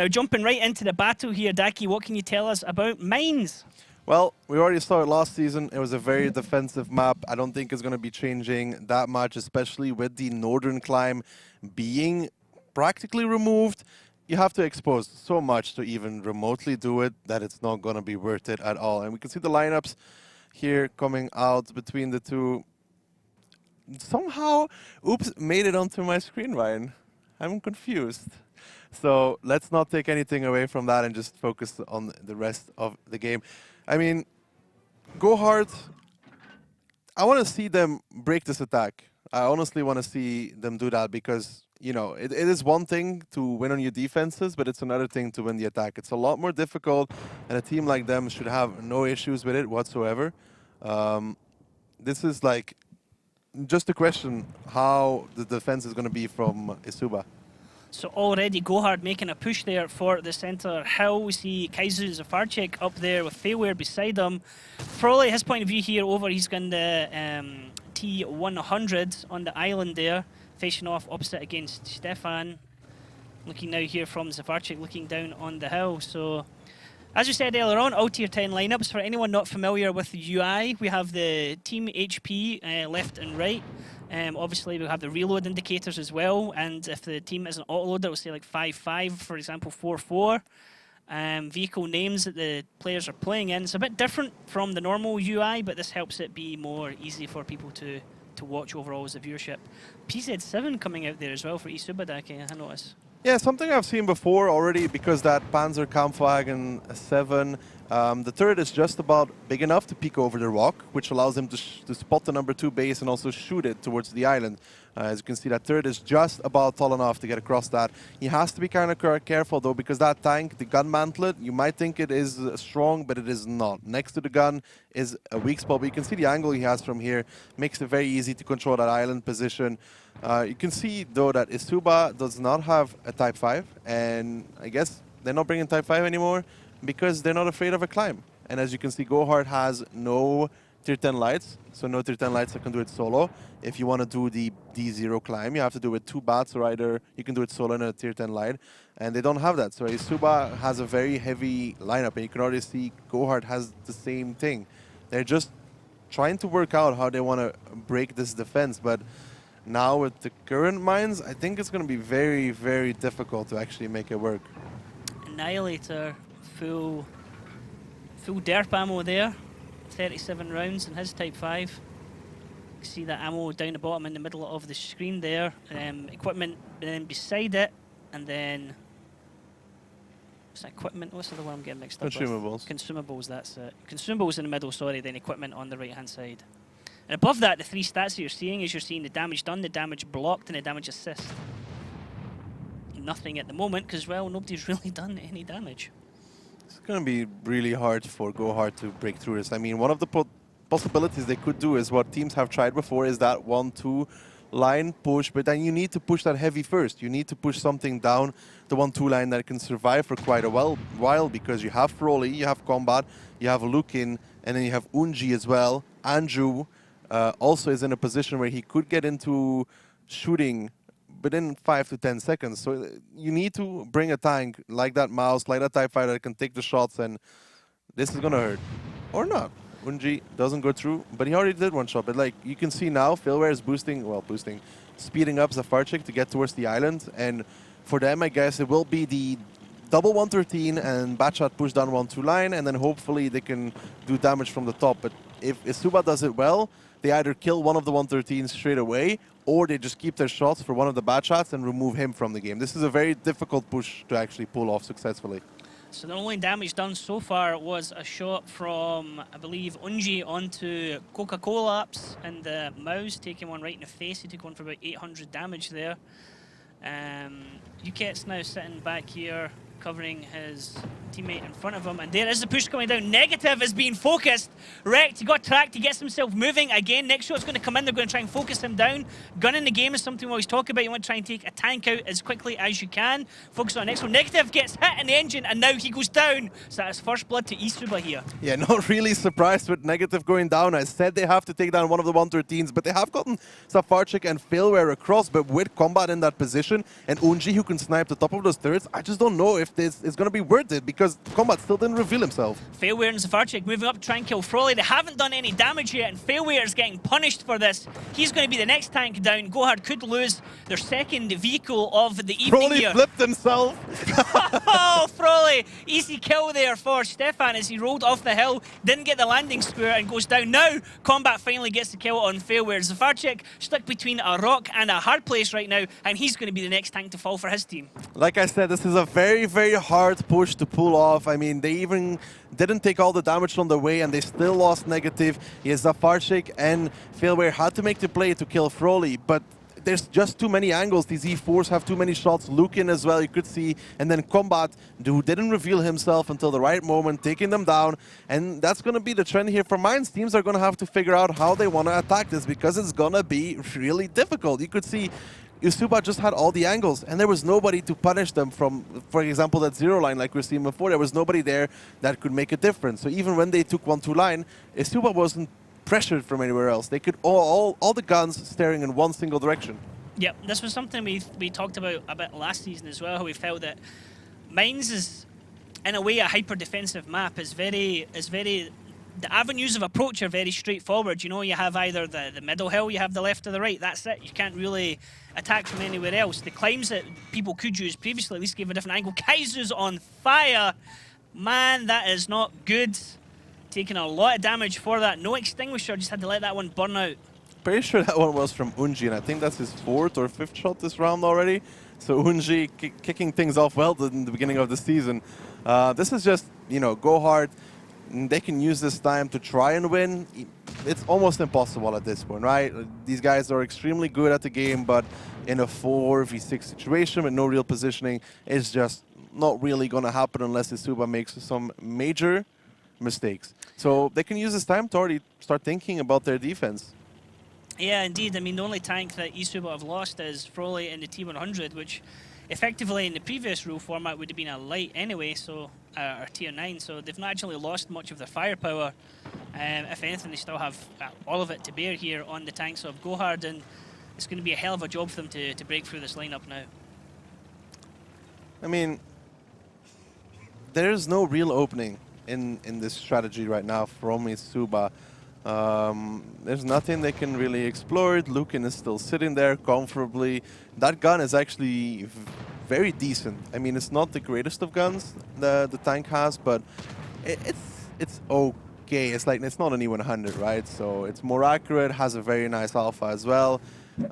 Now, jumping right into the battle here, Daki, what can you tell us about mines? Well, we already saw it last season. It was a very defensive map. I don't think it's going to be changing that much, especially with the northern climb being practically removed. You have to expose so much to even remotely do it that it's not going to be worth it at all. And we can see the lineups here coming out between the two. Somehow, oops, made it onto my screen, Ryan. I'm confused. So let's not take anything away from that and just focus on the rest of the game. I mean, GoHard, I want to see them break this attack. I honestly want to see them do that because, you know, it is one thing to win on your defenses, but it's another thing to win the attack. It's a lot more difficult, and a team like them should have no issues with it whatsoever. This is like just a question how the defense is going to be from eSuba. So already GoHard making a push there for the centre hill. We see Kaiser Zafarchik up there with Failware beside him. Probably his point of view here over, he's going the T100 on the island there, facing off opposite against Stefan. Looking now here from Zafarchik, looking down on the hill. So, as we said earlier on, all tier 10 lineups. For anyone not familiar with the UI, we have the team HP left and right. Obviously, we have the reload indicators as well, and if the team isn't autoloaded, it will say like 5-5, for example, 4-4. Vehicle names that the players are playing in. It's a bit different from the normal UI, but this helps it be more easy for people to watch overall as a viewership. PZ7 coming out there as well for eSuba, I notice. Yeah, something I've seen before already, because that Panzer Kampfwagen 7, the turret is just about big enough to peek over the rock, which allows him to spot the number 2 base and also shoot it towards the island. As you can see, that turret is just about tall enough to get across that. He has to be kind of careful, though, because that tank, the gun mantlet, you might think it is strong, but it is not. Next to the gun is a weak spot, but you can see the angle he has from here. Makes it very easy to control that island position. You can see, though, that eSuba does not have a Type 5, and I guess they're not bringing Type 5 anymore because they're not afraid of a climb. And as you can see, GoHard has no Tier 10 lights, so no Tier 10 lights that can do it solo. If you want to do the D0 climb, you have to do it with 2 bats, or either you can do it solo in a Tier 10 light, and they don't have that. So eSuba has a very heavy lineup, and you can already see GoHard has the same thing. They're just trying to work out how they want to break this defense, but now with the current mines, I think it's going to be very, very difficult to actually make it work. Annihilator, full derp ammo there. 37 rounds in his Type 5. You can see that ammo down the bottom in the middle of the screen there. Equipment then beside it, and then what's that equipment? What's the other one I'm getting mixed up with? Consumables. Consumables, that's it. Consumables in the middle, sorry, then equipment on the right-hand side. And above that, the 3 stats that you're seeing is you're seeing the damage done, the damage blocked, and the damage assist. Nothing at the moment, because, well, nobody's really done any damage. It's going to be really hard for GoHard to break through this. I mean, one of the possibilities they could do is what teams have tried before, is that 1-2 line push, but then you need to push that heavy first. You need to push something down the 1-2 line that can survive for quite a while, because you have Froley, you have Combat, you have Lukin, and then you have Unji as well. Andrew also is in a position where he could get into shooting within 5 to 10 seconds. So you need to bring a tank like that Mouse, like that TIE Fighter that can take the shots, and this is going to hurt. Or not. Unji doesn't go through, but he already did one shot. But like you can see now, Failware is speeding up Zafarchik to get towards the island. And for them, I guess, it will be the double 113 and Batshot push down 1-2 line, and then hopefully they can do damage from the top. But if eSuba does it well, they either kill one of the 113s straight away, or they just keep their shots for one of the bad shots and remove him from the game. This is a very difficult push to actually pull off successfully. So the only damage done so far was a shot from, I believe, Unji onto Coca-Cola apps and the Mouse, taking one right in the face. He took one for about 800 damage there. Uket's now sitting back here, covering his teammate in front of him, and there is the push coming down. Negative is being focused. Wrecked, he got tracked, he gets himself moving again. Next shot's going to come in, they're going to try and focus him down. Gun in the game is something we always talk about. You want to try and take a tank out as quickly as you can. Focus on the next one. Negative gets hit in the engine, and now he goes down. So that's first blood to eSuba here. Yeah, not really surprised with Negative going down. I said they have to take down one of the 113s, but they have gotten Zafarchik and Failware across, but with Combat in that position, and Unji who can snipe the top of those turrets, I just don't know if if this is going to be worth it, because Combat still didn't reveal himself. Failware and Zafarchik moving up to try and kill Froley. They haven't done any damage yet, and Failware is getting punished for this. He's going to be the next tank down. GoHard could lose their second vehicle of the evening Froley here. flipped himself. Oh, Froley! Easy kill there for Stefan as he rolled off the hill, didn't get the landing square and goes down. Now, Combat finally gets the kill on Failware. Zafarchik stuck between a rock and a hard place right now, and he's going to be the next tank to fall for his team. Like I said, this is a very, very hard push to pull off. I mean, they even didn't take all the damage on the way, and they still lost negative. Yes, Zafarchik and Failware had to make the play to kill Froley, but there's just too many angles. These E4s have too many shots. Lukin as well, you could see. And then Combat, who didn't reveal himself until the right moment, taking them down. And that's going to be the trend here for Mainz. Teams are going to have to figure out how they want to attack this, because it's going to be really difficult. You could see eSuba just had all the angles, and there was nobody to punish them from, for example, that zero line like we've seen before. There was nobody there that could make a difference. So even when they took 1-2 line, eSuba wasn't pressured from anywhere else. They could all the guns staring in one single direction. Yep, this was something we talked about a bit last season as well, how we felt that Mainz is, in a way, a hyper-defensive map. Is very the avenues of approach are very straightforward. You know, you have either the middle hill, you have the left or the right. That's it. You can't really attack from anywhere else. The climbs that people could use previously at least gave a different angle. Kaizu's on fire. Man, that is not good. Taking a lot of damage for that. No extinguisher, just had to let that one burn out. Pretty sure that one was from Unji, and I think that's his 4th or 5th shot this round already. So Unji kicking things off well in the beginning of the season. This is just, you know, GoHard. They can use this time to try and win. It's almost impossible at this point, right? These guys are extremely good at the game, but in a 4v6 situation with no real positioning, it's just not really going to happen unless eSuba makes some major mistakes. So they can use this time to already start thinking about their defense. Yeah, indeed. I mean, the only tank that eSuba have lost is Froley in the T100, which effectively in the previous rule format would have been a light anyway, so or tier 9, so they've not actually lost much of their firepower. If anything, they still have all of it to bear here on the tanks of GoHard, and it's going to be a hell of a job for them to break through this lineup now. I mean, there's no real opening in this strategy right now from eSuba. There's nothing they can really explore. Lukin is still sitting there comfortably. That gun is actually very decent. I mean, it's not the greatest of guns the tank has, but it's okay. It's like, it's not an E100, right? So it's more accurate, has a very nice alpha as well.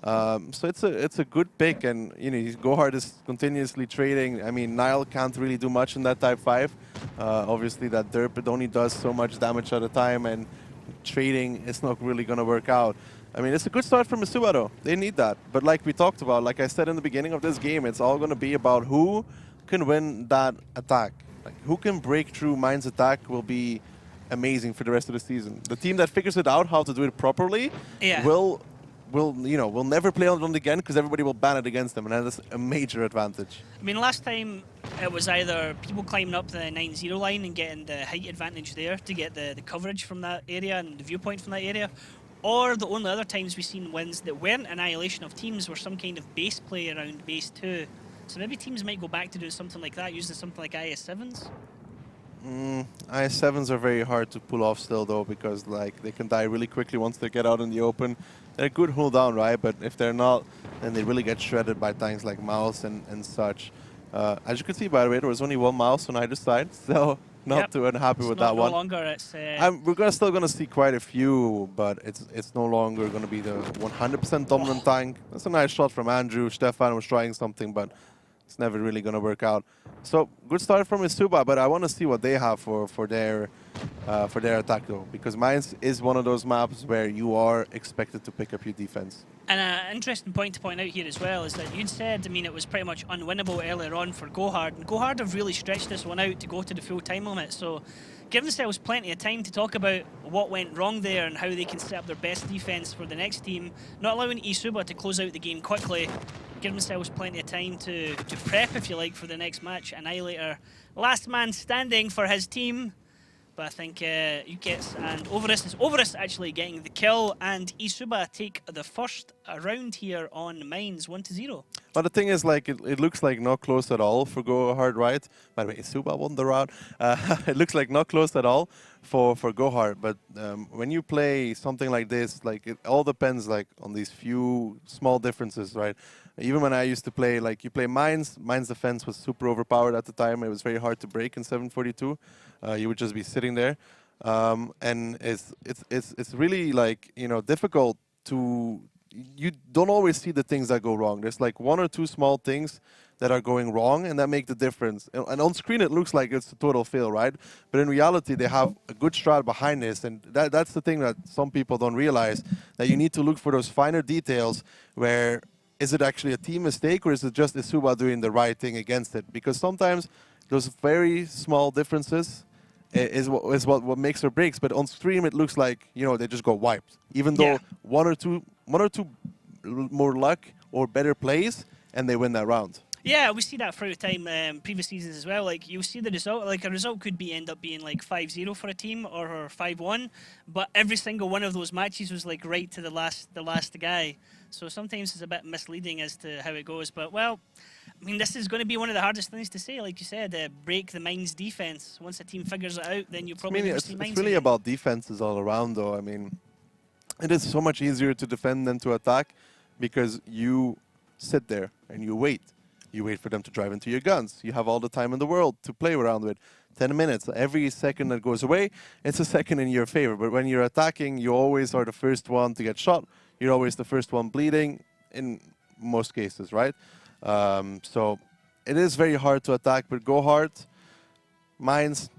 So it's a good pick, and you know, GoHard is continuously trading. I mean, Nile can't really do much in that Type 5. Obviously, that derp, it only does so much damage at a time, and trading is not really going to work out. I mean, it's a good start from eSuba though. They need that. But like we talked about, like I said in the beginning of this game, it's all going to be about who can win that attack. Like, who can break through Mainz attack will be amazing for the rest of the season. The team that figures it out how to do it properly will never play on it again, because everybody will ban it against them, and that's a major advantage. I mean, last time it was either people climbing up the 9-0 line and getting the height advantage there to get the coverage from that area and the viewpoint from that area, or the only other times we've seen wins that weren't annihilation of teams were some kind of base play around base 2. So maybe teams might go back to doing something like that, using something like IS-7s. IS-7s are very hard to pull off still though, because like they can die really quickly once they get out in the open. They're a good hold down, right? But if they're not, then they really get shredded by tanks like Mouse and such. As you can see, by the way, there was only one Mouse on either side, so not too unhappy with that one. No longer, it's... we're still going to see quite a few, but it's no longer going to be the 100% dominant tank. That's a nice shot from Andrew. Stefan was trying something, but it's never really going to work out. So good start from eSuba, but I want to see what they have for their attack though, because Mainz is one of those maps where you are expected to pick up your defense. And an interesting point to point out here as well is that you'd said, I mean, it was pretty much unwinnable earlier on for GoHard, and GoHard have really stretched this one out to go to the full time limit. So give themselves plenty of time to talk about what went wrong there and how they can set up their best defense for the next team, not allowing eSuba to close out the game quickly. Give themselves plenty of time to prep, if you like, for the next match. Annihilator, last man standing for his team. but I think Ukets and Overus actually getting the kill, and eSuba take the first round here on Mines 1-0. But the thing is, like, it looks like not close at all for GoHard, right? By the way, eSuba won the round. It looks like not close at all for GoHard. But when you play something like this, like, it all depends, like, on these few small differences, right? Even when I used to play, like, you play Mines defense was super overpowered at the time. It was very hard to break in 742. You would just be sitting there. And it's really, like, you know, difficult to... You don't always see the things that go wrong. There's like one or two small things that are going wrong and that make the difference. And on screen it looks like it's a total fail, right? But in reality they have a good strat behind this, and that's the thing that some people don't realize, that you need to look for those finer details where is it actually a team mistake or is it just eSuba doing the right thing against it? Because sometimes those very small differences is what makes or breaks. But on stream it looks like, you know, they just got wiped. Even though one or two more luck or better plays and they win that round. Yeah, we see that throughout time, previous seasons as well. Like, you see the result, like a result could end up being like 5-0 for a team or 5-1, but every single one of those matches was like right to the last guy. So sometimes it's a bit misleading as to how it goes. But well, I mean, this is going to be one of the hardest things to say, like you said, break the Mines defense. Once a team figures it out, then you probably never see Mines it's really again. about defenses all around, though. I mean, it is so much easier to defend than to attack because you sit there and you wait. You wait for them to drive into your guns. You have all the time in the world to play around with. 10 minutes. Every second that goes away, it's a second in your favor. But when you're attacking, you always are the first one to get shot. You're always the first one bleeding in most cases, right? So it is very hard to attack, but GoHard, Mines,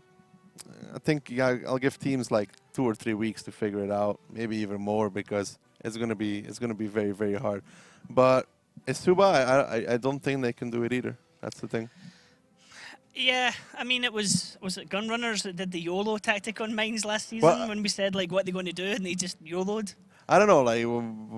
I think I'll give teams like 2 or 3 weeks to figure it out, maybe even more, because it's gonna be very, very hard. But eSuba, I don't think they can do it either. That's the thing. Yeah, I mean, was it Gunrunners that did the YOLO tactic on Mines last season when we said like what they're going to do and they just YOLO'd? I don't know, like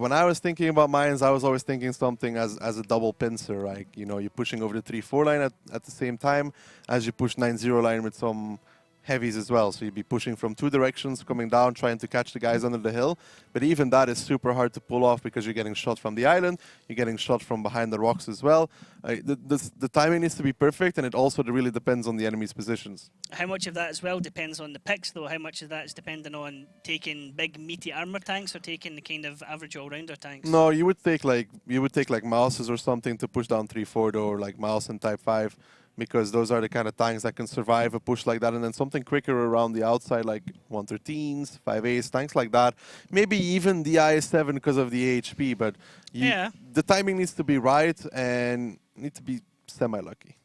when I was thinking about Mines, I was always thinking something as a double pincer, like, you know, you're pushing over the 3-4 line at the same time as you push 9-0 line with some heavies as well. So you'd be pushing from 2 directions, coming down, trying to catch the guys under the hill. But even that is super hard to pull off because you're getting shot from the island, you're getting shot from behind the rocks as well. The timing needs to be perfect, and it also really depends on the enemy's positions. How much of that as well depends on the picks, though? How much of that is dependent on taking big meaty armor tanks or taking the kind of average all-rounder tanks? No, you would take like Mouses or something to push down 3-4 though, or like Mouse and Type 5. Because those are the kind of tanks that can survive a push like that, and then something quicker around the outside, like 113s, 5As, tanks like that. Maybe even the IS-7 because of the AHP, but the timing needs to be right and need to be semi-lucky.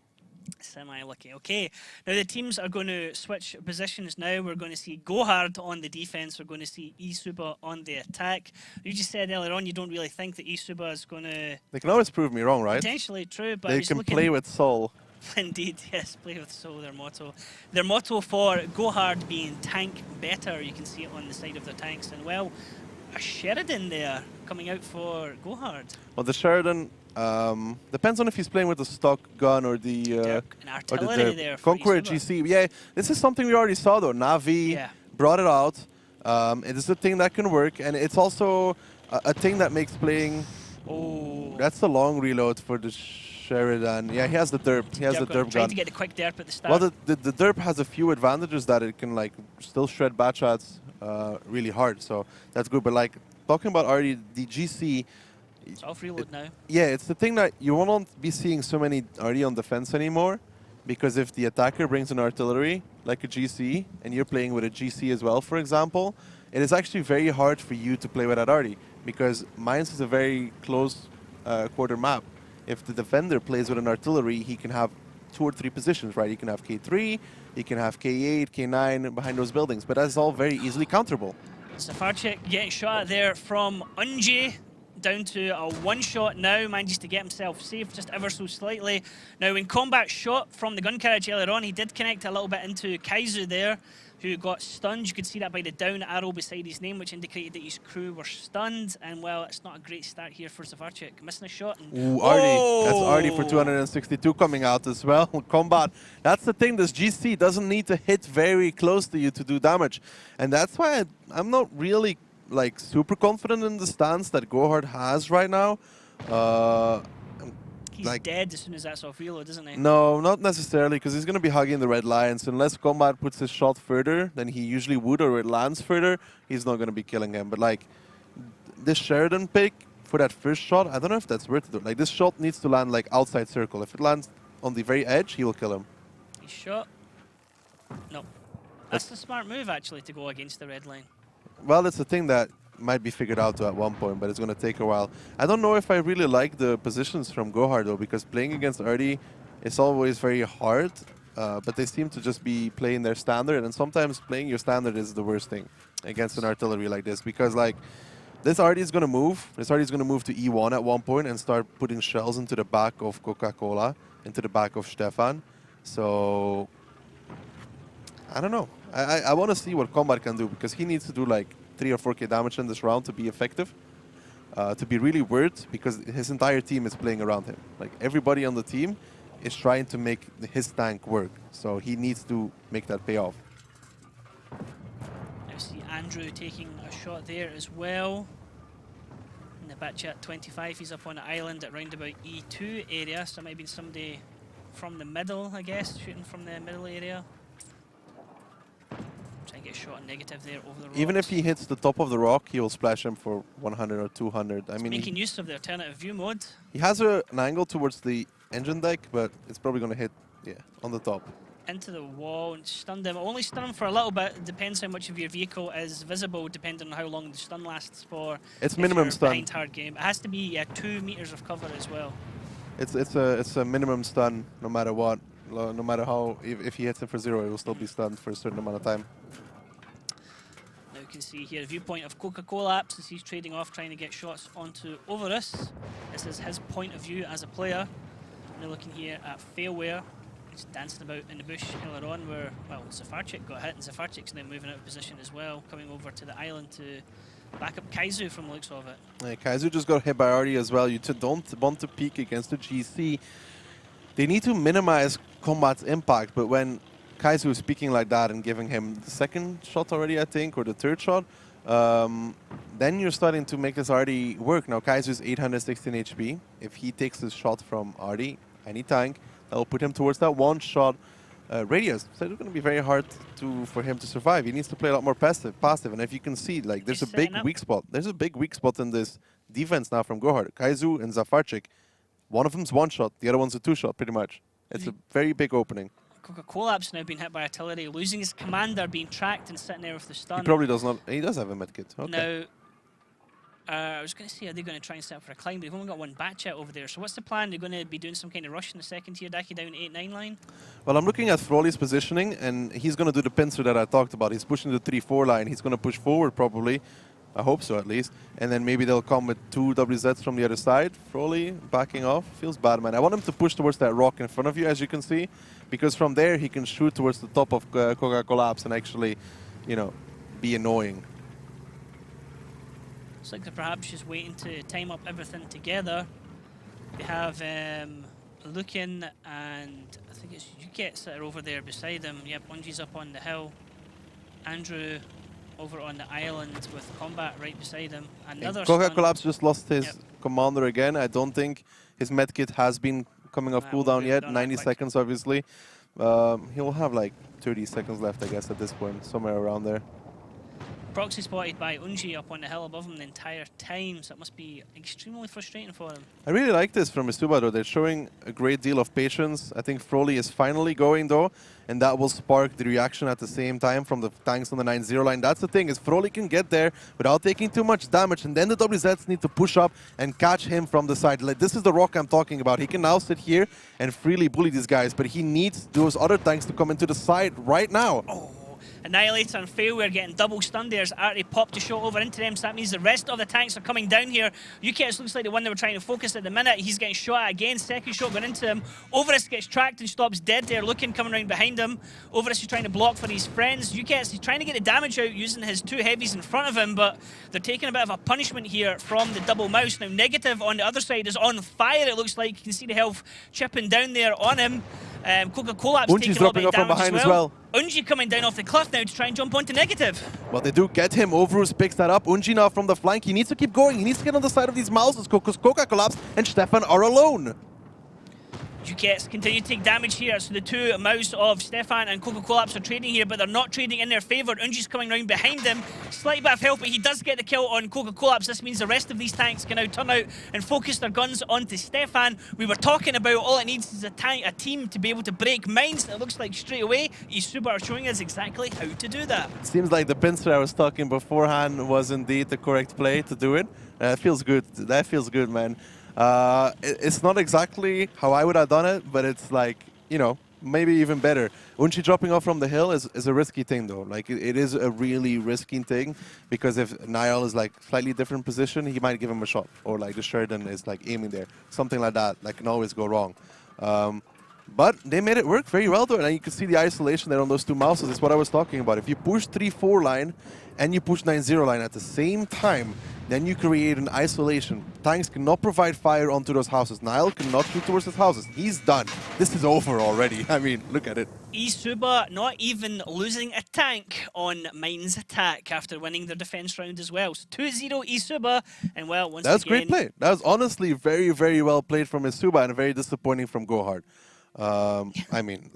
Semi-lucky. Okay. Now the teams are going to switch positions now. We're going to see GoHard on the defense. We're going to see eSuba on the attack. You just said earlier on you don't really think that eSuba is going to... They can always prove me wrong, right? Potentially true, but they can play with soul. Indeed, yes, play with soul, their motto. Their motto for GoHard being tank better, you can see it on the side of their tanks. And well, a Sheridan there coming out for GoHard. Well, the Sheridan depends on if he's playing with the stock gun or the an artillery there. Conqueror GC. Yeah, this is something we already saw though. Navi brought it out. It is a thing that can work, and it's also a thing that makes playing. Oh, that's a long reload for the Sheridan. Yeah, he has the derp. He has the derp gun. Trying to get the quick derp at the start. Well, the derp has a few advantages that it can like still shred Batrats really hard. So that's good. But like talking about already the GC. It's off reload now. Yeah, it's the thing that you won't be seeing so many already on defense anymore, because if the attacker brings an artillery like a GC and you're playing with a GC as well, for example, it is actually very hard for you to play with that arty, because Mines is a very close quarter map. If the defender plays with an artillery, he can have 2 or 3 positions, right? He can have K3, he can have K8, K9 behind those buildings, but that's all very easily counterable. Zafarchik getting shot at there from Unji. down to a one-shot now, manages to get himself safe just ever so slightly. Now, when Combat shot from the gun carriage earlier on, he did connect a little bit into Kaizu there, who got stunned. You could see that by the down arrow beside his name, which indicated that his crew were stunned. And, well, it's not a great start here for Zavarchik. Missing a shot. And Ooh, Artie. That's Artie for 262 coming out as well. Combat. That's the thing. This GC doesn't need to hit very close to you to do damage. And that's why I'm not really like super confident in the stance that GoHard has right now. He's like, dead as soon as that's off reload, isn't he? No, not necessarily, because he's going to be hugging the red line. So unless Combat puts his shot further than he usually would, or it lands further, he's not going to be killing him. But like this Sheridan pick for that first shot, I don't know if that's worth it. Like this shot needs to land like outside circle. If it lands on the very edge, he will kill him. He's shot. No. That's the smart move, actually, to go against the red line. Well, it's a thing that might be figured out at one point, but it's going to take a while. I don't know if I really like the positions from GoHard, though, because playing against Artie is always very hard, but they seem to just be playing their standard, and sometimes playing your standard is the worst thing against an artillery like this, because like this Artie is going to move. This Artie is going to move to E1 at one point and start putting shells into the back of Coca-Cola, into the back of Stefan. So I don't know. I want to see what Combat can do, because he needs to do like 3 or 4k damage in this round to be effective, to be really worth, because his entire team is playing around him. Like everybody on the team is trying to make his tank work, so he needs to make that pay off. Now see Andrew taking a shot there as well. In the back chat 25, he's up on the island at round about E2 area, so it might have been somebody from the middle, I guess, shooting from the middle area. Try and get a shot negative there over the rocks. Even if he hits the top of the rock, he will splash him for 100 or 200. I mean, making use of the alternative view mode. He has an angle towards the engine deck, but it's probably going to hit, yeah, on the top. Into the wall and stunned him. Only stun him for a little bit. It depends how much of your vehicle is visible, depending on how long the stun lasts for. It's minimum stun. Behind hard game. It has to be 2 meters of cover as well. It's a minimum stun, no matter what. No matter how, if he hits him for 0, it will still be stunned for a certain amount of time. Now you can see here a viewpoint of Coca-Cola since he's trading off, trying to get shots onto over us. This is his point of view as a player. Now looking here at Failware. He's dancing about in the bush earlier on where, well, Zafarchik got hit, and Zafarchik's now moving out of position as well, coming over to the island to back up Kaizu from the looks of it. Yeah, Kaizu just got hit by Artie as well. You don't want to peek against the GC. They need to minimize Combat's impact, but when Kaizu is speaking like that and giving him the second shot already, I think, or the third shot, then you're starting to make this Artie work. Now Kaizu is 816 HP. If he takes this shot from Artie, any tank, that'll put him towards that one-shot radius. So it's going to be very hard for him to survive. He needs to play a lot more passive. And if you can see, like, there's a big weak spot. There's a big weak spot in this defense now from GoHard. Kaizu and Zafarchik. One of them's one shot, the other one's a 2-shot, pretty much. It's a very big opening. Coca-Cola's now been hit by artillery, losing his commander, being tracked and sitting there with the stun. He probably does not. He does have a medkit. Okay. Now, I was going to say, are they going to try and set up for a climb? They've only got one batch out over there. So what's the plan? They're going to be doing some kind of rush in the second tier, Daki down 8-9 line? Well, I'm looking at Frawley's positioning, and he's going to do the pincer that I talked about. He's pushing the 3-4 line. He's going to push forward probably. I hope so, at least. And then maybe they'll come with 2 WZs from the other side. Frawley backing off. Feels bad, man. I want him to push towards that rock in front of you, as you can see, because from there he can shoot towards the top of Coca-Cola and actually, you know, be annoying. Looks like they're perhaps just waiting to time up everything together. They have Lucan and I think it's Yukets that are over there beside him. Yep, Bungee's up on the hill. Andrew over on the island with Combat right beside him. Another Coca-Cola just lost his commander again. I don't think his medkit has been coming off cooldown yet. 90 seconds, obviously. He'll have like 30 seconds left, I guess, at this point, somewhere around there. Proxy spotted by Unji up on the hill above him the entire time, so it must be extremely frustrating for him. I really like this from eSuba, though. They're showing a great deal of patience. I think Frawley is finally going, though, and that will spark the reaction at the same time from the tanks on the 9-0 line. That's the thing, is Frawley can get there without taking too much damage, and then the WZs need to push up and catch him from the side. Like, this is the rock I'm talking about. He can now sit here and freely bully these guys, but he needs those other tanks to come into the side right now. Oh. Annihilator and Failware getting double stunned there as Artie popped a shot over into them, so that means the rest of the tanks are coming down here. UKS looks like the one they were trying to focus at the minute. He's getting shot at again, second shot going into him. Overus gets tracked and stops dead there, looking, coming around behind him. Overus is trying to block for his friends. UKS is trying to get the damage out using his two heavies in front of him, but they're taking a bit of a punishment here from the double mouse. Now Negative on the other side is on fire, it looks like. You can see the health chipping down there on him. Coca-Cola taking a little bit of damage behind as well. Unji coming down off the cliff now to try and jump onto Negative. Well, they do get him. Overus picks that up. Unji now from the flank. He needs to keep going. He needs to get on the side of these mouses because Coca collapsed and Stefan are alone. UKS continue to take damage here, so the two mouse of Stefan and Coca-Cola are trading here, but they're not trading in their favour. Unji's coming round behind him. Slight bit of help, but he does get the kill on Coca-Cola. This means the rest of these tanks can now turn out and focus their guns onto Stefan. We were talking about all it needs is a team to be able to break mines. It looks like straight away eSuba are showing us exactly how to do that. Seems like the pincer I was talking beforehand was indeed the correct play to do it. Feels good. That feels good, man. It's not exactly how I would have done it, but it's like, you know, maybe even better. Unji dropping off from the hill is a risky thing, though. Like, it is a really risky thing, because if Niall is like slightly different position, he might give him a shot, or like the Sheridan is like aiming there, something like that. Like, can always go wrong. But they made it work very well, though, and you can see the isolation there on those two mouses. That's what I was talking about. If you push 3-4 line and you push 9-0 line at the same time, then you create an isolation. Tanks cannot provide fire onto those houses. Niall cannot shoot towards his houses. He's done. This is over already. I mean, look at it. eSuba not even losing a tank on Mines attack after winning their defense round as well. So 2-0 eSuba, and well, once again... That's great play. That was honestly very, very well played from eSuba and very disappointing from GoHard. I mean,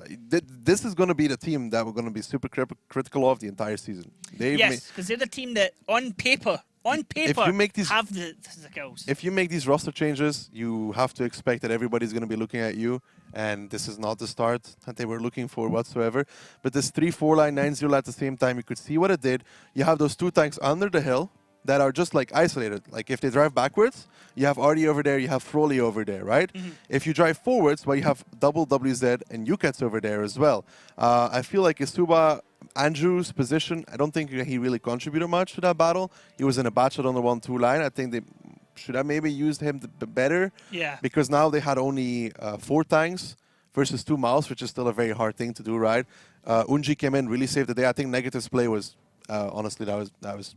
this is going to be the team that we're going to be super critical of the entire season. Yes, because they're the team that, on paper, have the skills. If you make these roster changes, you have to expect that everybody's going to be looking at you, and this is not the start that they were looking for whatsoever. But this 3-4 line, 9-0 at the same time, you could see what it did. You have those two tanks under the hill that are just like isolated. Like if they drive backwards, you have Artie over there, you have Froley over there, right? Mm-hmm. If you drive forwards, well, you have double WZ and UKETS over there as well. I feel like eSuba, Andrew's position, I don't think he really contributed much to that battle. He was in a bad shot on the 1-2 line. I think they should have maybe used him better. Yeah. Because now they had only 4 tanks versus 2 mouse, which is still a very hard thing to do, right? Unji came in, really saved the day. I think Negative's play was, honestly, that was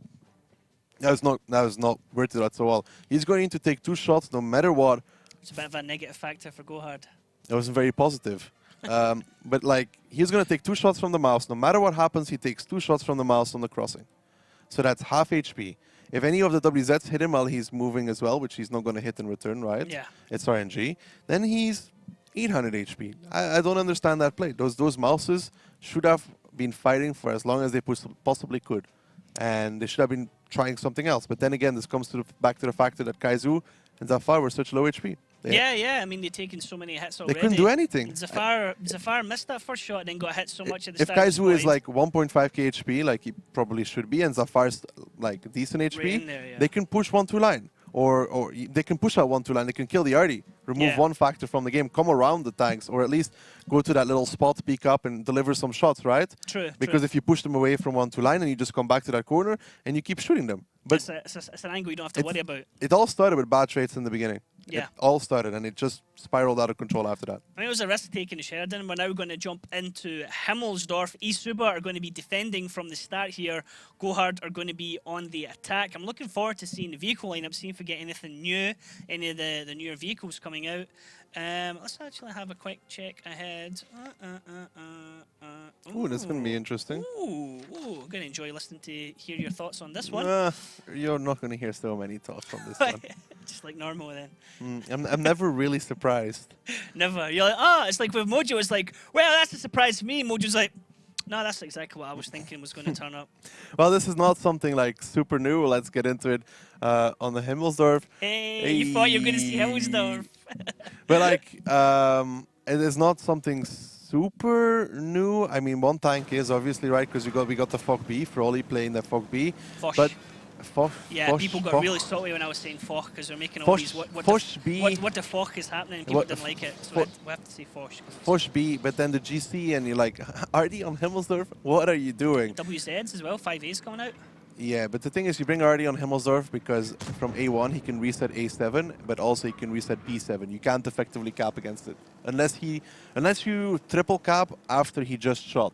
not worth it at all. He's going to take 2 shots no matter what. It's a bit of a negative factor for GoHard. It wasn't very positive. But like, he's going to take 2 shots from the mouse. No matter what happens, he takes 2 shots from the mouse on the crossing. So that's half HP. If any of the WZs hit him while he's moving as well, which he's not going to hit in return, right? Yeah. It's RNG. Then he's 800 HP. I don't understand that play. Those mouses should have been fighting for as long as they possibly could. And they should have been trying something else. But then again, this comes back to the factor that Kaizu and Zafar were such low HP. Yeah. I mean, they've taken so many hits already. They couldn't do anything. Zafar missed that first shot and then got hit so much at the if start. If Kaizu is like 1.5k HP, like he probably should be, and Zafar's like decent HP, right in there, yeah. They can push 1-2 line. Or they can push out 1-2 line, they can kill the Artie, remove one factor from the game, come around the tanks, or at least go to that little spot, peek up, and deliver some shots, right? True. Because if you push them away from 1-2 line and you just come back to that corner and you keep shooting them. But it's an angle you don't have to worry about. It all started with bad trades in the beginning. Yeah. It all started, and it just spiraled out of control after that. I mean, it was a risk taking Sheridan. We're now going to jump into Himmelsdorf. eSuba are going to be defending from the start here. GoHard are going to be on the attack. I'm looking forward to seeing the vehicle lineup, seeing if we get anything new, any of the newer vehicles coming out. Let's actually have a quick check ahead. Ooh, that's going to be interesting. Ooh, I'm going to enjoy listening to hear your thoughts on this one. You're not going to hear so many thoughts on this one. Just like normal then. I'm never really surprised. Never. You're like, it's like with Mojo, it's like, well, that's a surprise to me. Mojo's like, no, that's exactly what I was thinking was going to turn up. Well, this is not something like super new. Let's get into it on the Himmelsdorf. Hey, you thought you were going to see Himmelsdorf. But like, it is not something super new. I mean, one tank is obviously right because we got the Fog B, Froley playing the Fog B. Fosh. But Yeah, people got really salty when I was saying Foch because they're making all these what the Foch is happening, and people didn't like it. So we have to say Foch. Foch B, but then the GC, and you're like, Artie on Himmelsdorf? What are you doing? WZs as well, 5A's coming out. Yeah, but the thing is, you bring Artie on Himmelsdorf because from A1 he can reset A7, but also he can reset B7. You can't effectively cap against it unless you triple cap after he just shot.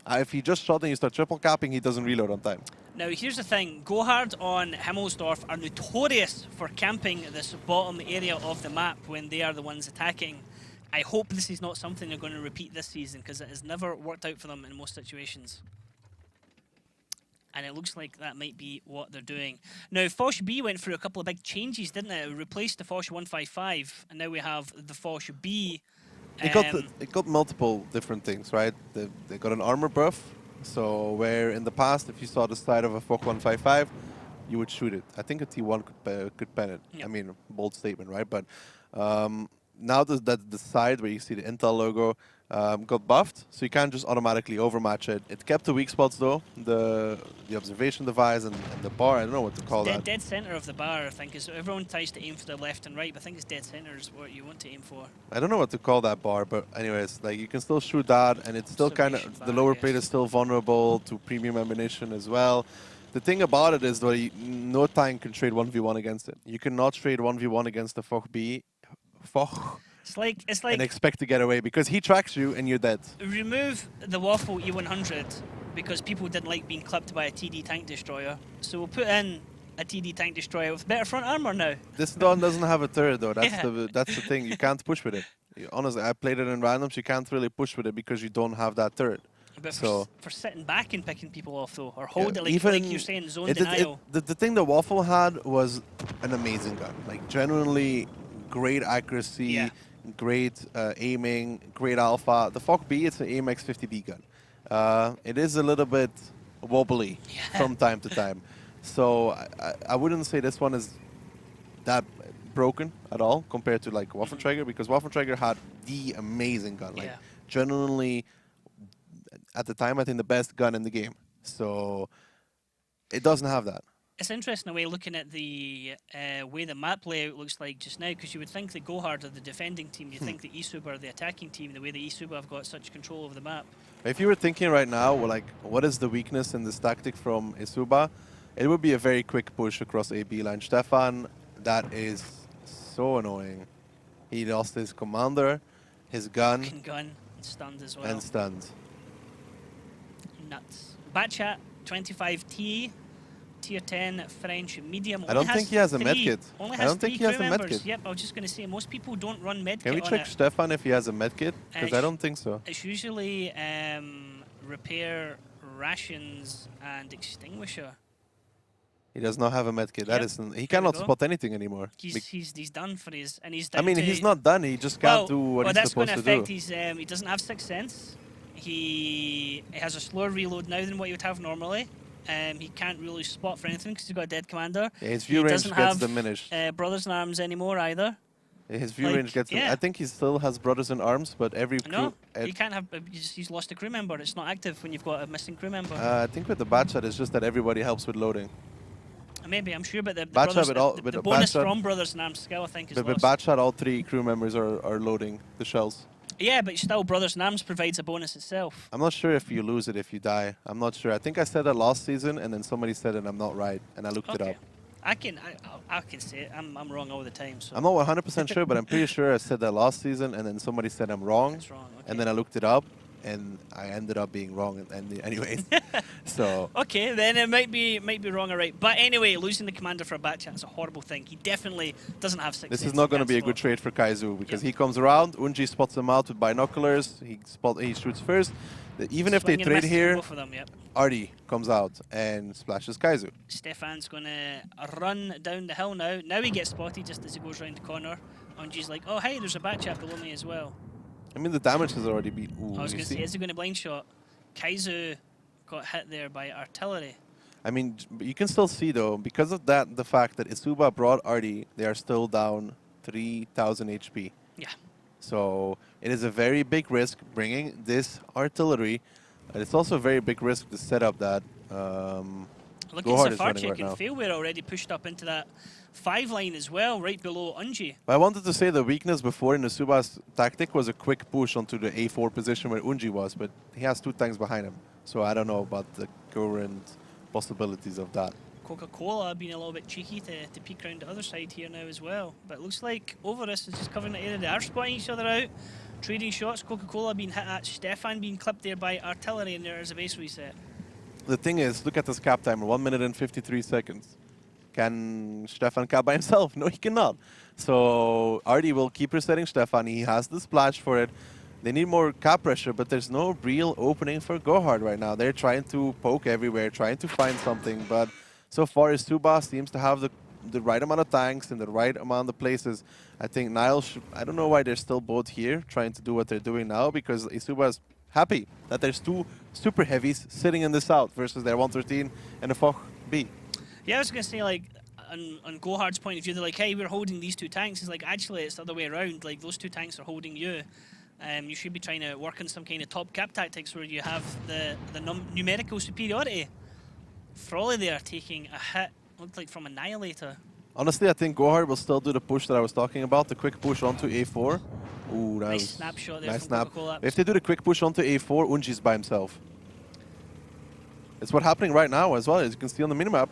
If he just shot and you start triple capping, he doesn't reload on time. Now, here's the thing. GoHard on Himmelsdorf are notorious for camping this bottom area of the map when they are the ones attacking. I hope this is not something they're going to repeat this season because it has never worked out for them in most situations. And it looks like that might be what they're doing. Now, Foch B went through a couple of big changes, didn't it? It replaced the Foch 155, and now we have the Foch B. It got multiple different things, right? They got an armor buff, so where in the past, if you saw the side of a Foch 155, you would shoot it. I think a T1 could pen it. Yep. I mean, bold statement, right? But now the side where you see the Intel logo got buffed, so you can't just automatically overmatch it. It kept the weak spots though, the observation device and the bar. I don't know what to call that. Dead center of the bar, I think, is everyone tries to aim for the left and right, but I think it's dead center is what you want to aim for. I don't know what to call that bar, but anyways, like you can still shoot that, and it's still kind of the lower plate is still vulnerable to premium ammunition as well. The thing about it is that no tank can trade 1v1 against it. You cannot trade 1v1 against the Foch B. Foch. It's like and expect to get away because he tracks you and you're dead. Remove the Waffle E100 because people didn't like being clipped by a TD tank destroyer. So we'll put in a TD tank destroyer with better front armor now. This one doesn't have a turret though. That's the thing. You can't push with it. Honestly, I played it in randoms. You can't really push with it because you don't have that turret. But for sitting back and picking people off though, or hold it like you're saying, zone denial. The thing that Waffle had was an amazing gun. Like genuinely great accuracy, great aiming, great alpha. The Foch B, it's an AMX 50B gun. It is a little bit wobbly from time to time. So I wouldn't say this one is that broken at all compared to like Waffentrager, because Waffentrager had the amazing gun. Like genuinely, at the time, I think the best gun in the game. So it doesn't have that. It's interesting the way looking at the way the map layout looks like just now, because you would think that GoHard are the defending team, you think that eSuba are the attacking team, the way that eSuba have got such control over the map. If you were thinking right now, well, like, what is the weakness in this tactic from eSuba? It would be a very quick push across AB line. Stefan, that is so annoying. He lost his commander, his gun. Gun, and stunned as well. And stunned. Nuts. Batchat, 25T. Tier 10 French medium. I don't think he has a medkit. I don't think he has a medkit. Yep, I was just going to say, most people don't run medkit. Can we check Stefan if he has a medkit? Because I don't think so. It's usually repair, rations, and extinguisher. He does not have a medkit. That is, he cannot spot anything anymore. He's done for his, and he's down. I mean, he's not done. He just can't do what he's supposed to do. That's going to affect his. He doesn't have Sixth Sense. He has a slower reload now than what you would have normally. He can't really spot for anything because he's got a dead commander. Yeah, his view range gets diminished. Brothers in Arms anymore either. Yeah, his view range gets. I think he still has Brothers in Arms, but every crew. No, he can't have. He's lost a crew member. It's not active when you've got a missing crew member. I think with the Batchat, it's just that everybody helps with loading. Maybe, I'm sure, but the bonus from Brothers in Arms skill, I think, is lost. With Batchat, all 3 crew members are loading the shells. Yeah, but still, Brothers in Arms provides a bonus itself. I'm not sure if you lose it if you die. I'm not sure. I think I said that last season, and then somebody said it, and I'm not right, and I looked it up. I can say it. I'm wrong all the time. So. I'm not 100% sure, but I'm pretty sure I said that last season, and then somebody said I'm wrong. That's wrong. Okay. And then I looked it up, and I ended up being wrong. Anyways, so. Okay, then it might be wrong or right. But anyway, losing the commander for a Batchat is a horrible thing. He definitely doesn't have 6. This is not going to be a good trade for Kaizu because he comes around. Unji spots him out with binoculars. He shoots first. Even if they trade here, Artie comes out and splashes Kaizu. Stefan's going to run down the hill now. Now he gets spotted just as he goes round the corner. Unji's like, oh, hey, there's a Batchat below me as well. I mean, the damage has already been... I was going to say, is he going to blind shot? Kaizu got hit there by artillery. I mean, you can still see, though, because of that, the fact that eSuba brought Artie, they are still down 3,000 HP. Yeah. So it is a very big risk bringing this artillery. And it's also a very big risk to set up that Look GoHard at is running Zafarchik right and now. Failware already pushed up into that 5 line as well, right below Unji. But I wanted to say the weakness before in eSuba's tactic was a quick push onto the A4 position where Unji was, but he has 2 tanks behind him. So I don't know about the current possibilities of that. Coca-Cola being a little bit cheeky to peek around the other side here now as well. But it looks like Overus is just covering the area. They are spotting each other out, trading shots. Coca-Cola being hit at, Stefan being clipped there by artillery, and there is a base reset. The thing is, look at this cap timer, 1 minute and 53 seconds. Can Stefan cap by himself? No, he cannot. So Artie will keep resetting Stefan. He has the splash for it. They need more cap pressure, but there's no real opening for GoHard right now. They're trying to poke everywhere, trying to find something, but so far eSuba seems to have the right amount of tanks in the right amount of places. I think Nile I don't know why they're still both here trying to do what they're doing now, because eSuba is happy that there's 2 super heavies sitting in the south versus their 113 and a Foch B. Yeah, I was going to say, like, on GoHard's point of view, they're like, hey, we're holding these 2 tanks. It's like, actually, it's the other way around. Like, those 2 tanks are holding you. You should be trying to work on some kind of top cap tactics where you have the numerical superiority. Frawley there taking a hit, looked like from Annihilator. Honestly, I think GoHard will still do the push that I was talking about, the quick push onto A4. Ooh, Nice snapshot there nice from snap. Coca-Cola. If they do the quick push onto A4, Unji's by himself. It's what's happening right now as well, as you can see on the minimap.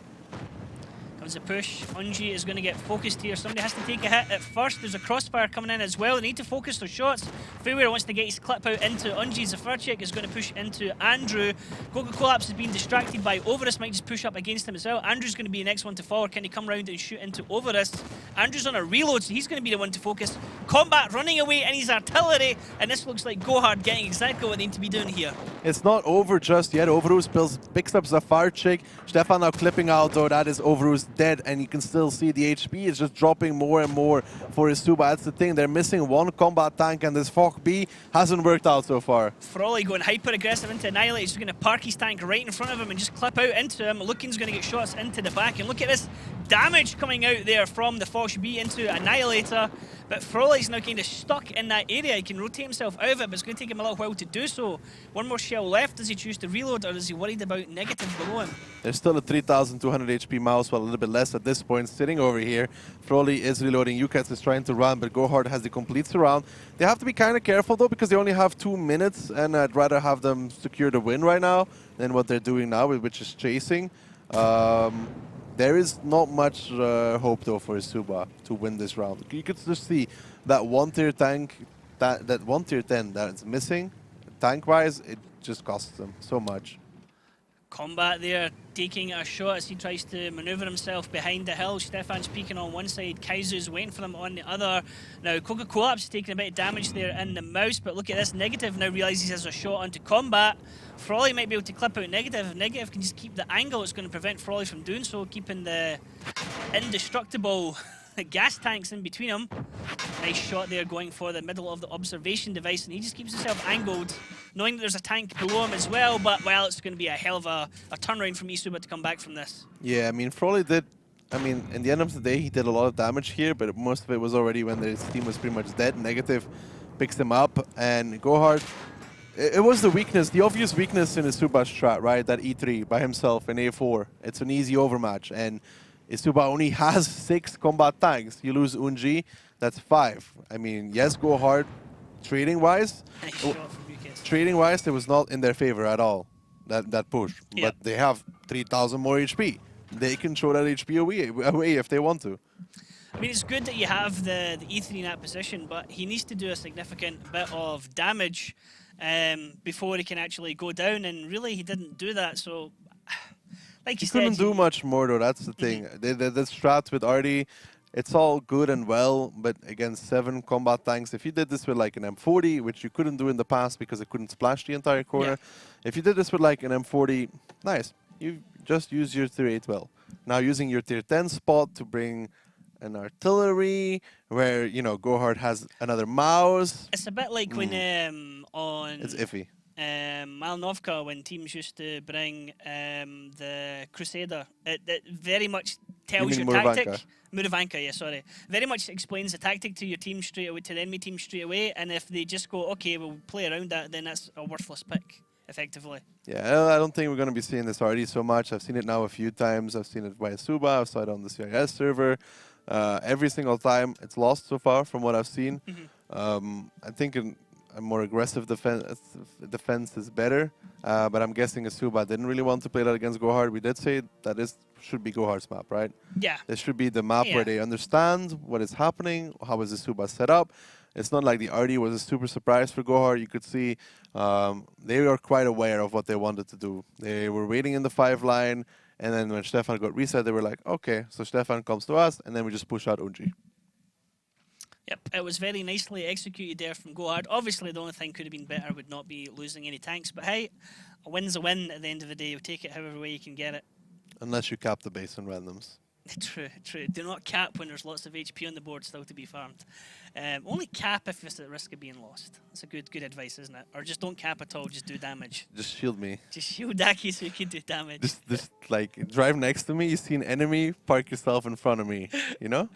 Comes a push. Unji is going to get focused here. Somebody has to take a hit at first. There's a crossfire coming in as well. They need to focus their shots. Failware wants to get his clip out into Unji. Zafarchik is going to push into Andrew. Coca-Cola is being distracted by Overus. Might just push up against him as well. Andrew's going to be the next one to forward. Can he come round and shoot into Overus? Andrew's on a reload, so he's going to be the one to focus. Combat running away in his artillery. And this looks like GoHard getting exactly what they need to be doing here. It's not over just yet. Overus picks up Zafarchik. Stefan now clipping out, though. That is Overus dead, and you can still see the HP is just dropping more and more for eSuba. That's the thing. They're missing 1 combat tank, and this Foch B hasn't worked out so far. Frawley going hyper-aggressive into Annihilate. He's going to park his tank right in front of him and just clip out into him. Looking's going to get shots into the back, and look at this damage coming out there from the Foch B into Annihilator. But Frawley's now kind of stuck in that area. He can rotate himself out of it, but it's going to take him a little while to do so. 1 more shell left. Does he choose to reload, or is he worried about negative below him? There's still a 3,200 HP mouse, well, a little bit less at this point, sitting over here. Frawley is reloading. Ukats is trying to run, but GoHard has the complete surround. They have to be kind of careful, though, because they only have 2 minutes, and I'd rather have them secure the win right now than what they're doing now, which is chasing. There is not much hope, though, for eSuba to win this round. You could just see that 1 tier tank, that 1 tier 10 that's missing, tank-wise, it just costs them so much. Combat there, taking a shot as he tries to maneuver himself behind the hill. Stefan's peeking on one side, Kaizu's waiting for them on the other. Now, Coca-Cola taking a bit of damage there in the mouse, but look at this, Negative now realises he has a shot onto Combat. Frawley might be able to clip out Negative. If Negative can just keep the angle, it's going to prevent Frawley from doing so, keeping the indestructible gas tanks in between them. Nice shot there going for the middle of the observation device, and he just keeps himself angled, knowing that there's a tank below him as well, but, well, it's going to be a hell of a turnaround from eSuba to come back from this. Yeah, I mean, Frawley did, I mean, in the end of the day, he did a lot of damage here, but most of it was already when his team was pretty much dead. Negative picks him up, and GoHard, it was the weakness, the obvious weakness in eSuba's strat, right? That E3 by himself in A4. It's an easy overmatch, and eSuba only has 6 combat tanks. You lose Unji, that's 5. I mean, yes, GoHard, trading-wise, it was not in their favor at all, that push. Yeah. But they have 3,000 more HP. They can throw that HP away if they want to. I mean, it's good that you have the E3 in that position, but he needs to do a significant bit of damage before he can actually go down, and really he didn't do that, so like you said, couldn't do much more, though. That's the thing. The strats with Artie, it's all good and well, but against 7 combat tanks, if you did this with like an M40, which you couldn't do in the past because it couldn't splash the entire corner, if you did this with like an M40, nice. You just use your tier 8 well. Now using your tier 10 spot to bring an artillery, where, you know, GoHard has another mouse. It's a bit like when on... It's iffy. Malnovka, when teams used to bring the Crusader, it very much tells your tactic. Muravanka, yeah, sorry. Very much explains the tactic to your team straight away, to the enemy team straight away, and if they just go, okay, we'll play around that, then that's a worthless pick. effectively. Yeah, I don't think we're going to be seeing this already so much. I've seen it now a few times. I've seen it by eSuba. I've saw it on the CIS server. Every single time it's lost so far from what I've seen. I think a more aggressive defense is better. But I'm guessing eSuba didn't really want to play that against GoHard. We did say that this should be GoHard's map, right? Yeah. This should be the map Yeah. where they understand what is happening, how is eSuba set up. It's not like the RD was a super surprise for GoHard. You could see they were quite aware of what they wanted to do. They were waiting in the 5 line, and then when Stefan got reset, they were like, okay, so Stefan comes to us, and then we just push out Unji. Yep, it was very nicely executed there from GoHard. Obviously, the only thing could have been better would not be losing any tanks. But hey, a win's a win at the end of the day. You'll take it however way you can get it. Unless you cap the base on randoms. True, true. Do not cap when there's lots of HP on the board still to be farmed. Only cap if it's at risk of being lost. That's a good advice, isn't it? Or just don't cap at all, just do damage. Just shield me. Just shield Daki so you can do damage. Just like, drive next to me, you see an enemy, park yourself in front of me, you know?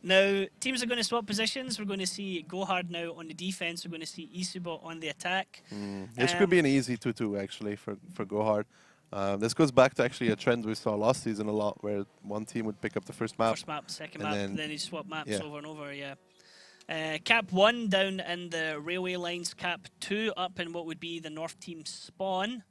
Now, teams are going to swap positions. We're going to see GoHard now on the defense. We're going to see eSuba on the attack. This could be an easy 2-2, actually, for GoHard. This goes back to actually a trend we saw last season a lot, where one team would pick up the first map. First map, second and map, then you swap maps over and over, yeah. Cap 1 down in the railway lines. Cap 2 up in what would be the North team spawn.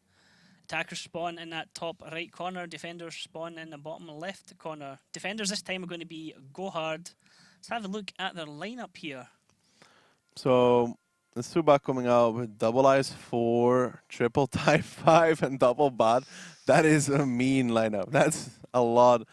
Attackers spawn in that top right corner. Defenders spawn in the bottom left corner. Defenders this time are going to be GoHard. Let's have a look at their lineup here. So, eSuba coming out with double Ice 4, triple Type 5, and double Bot. That is a mean lineup. That's a lot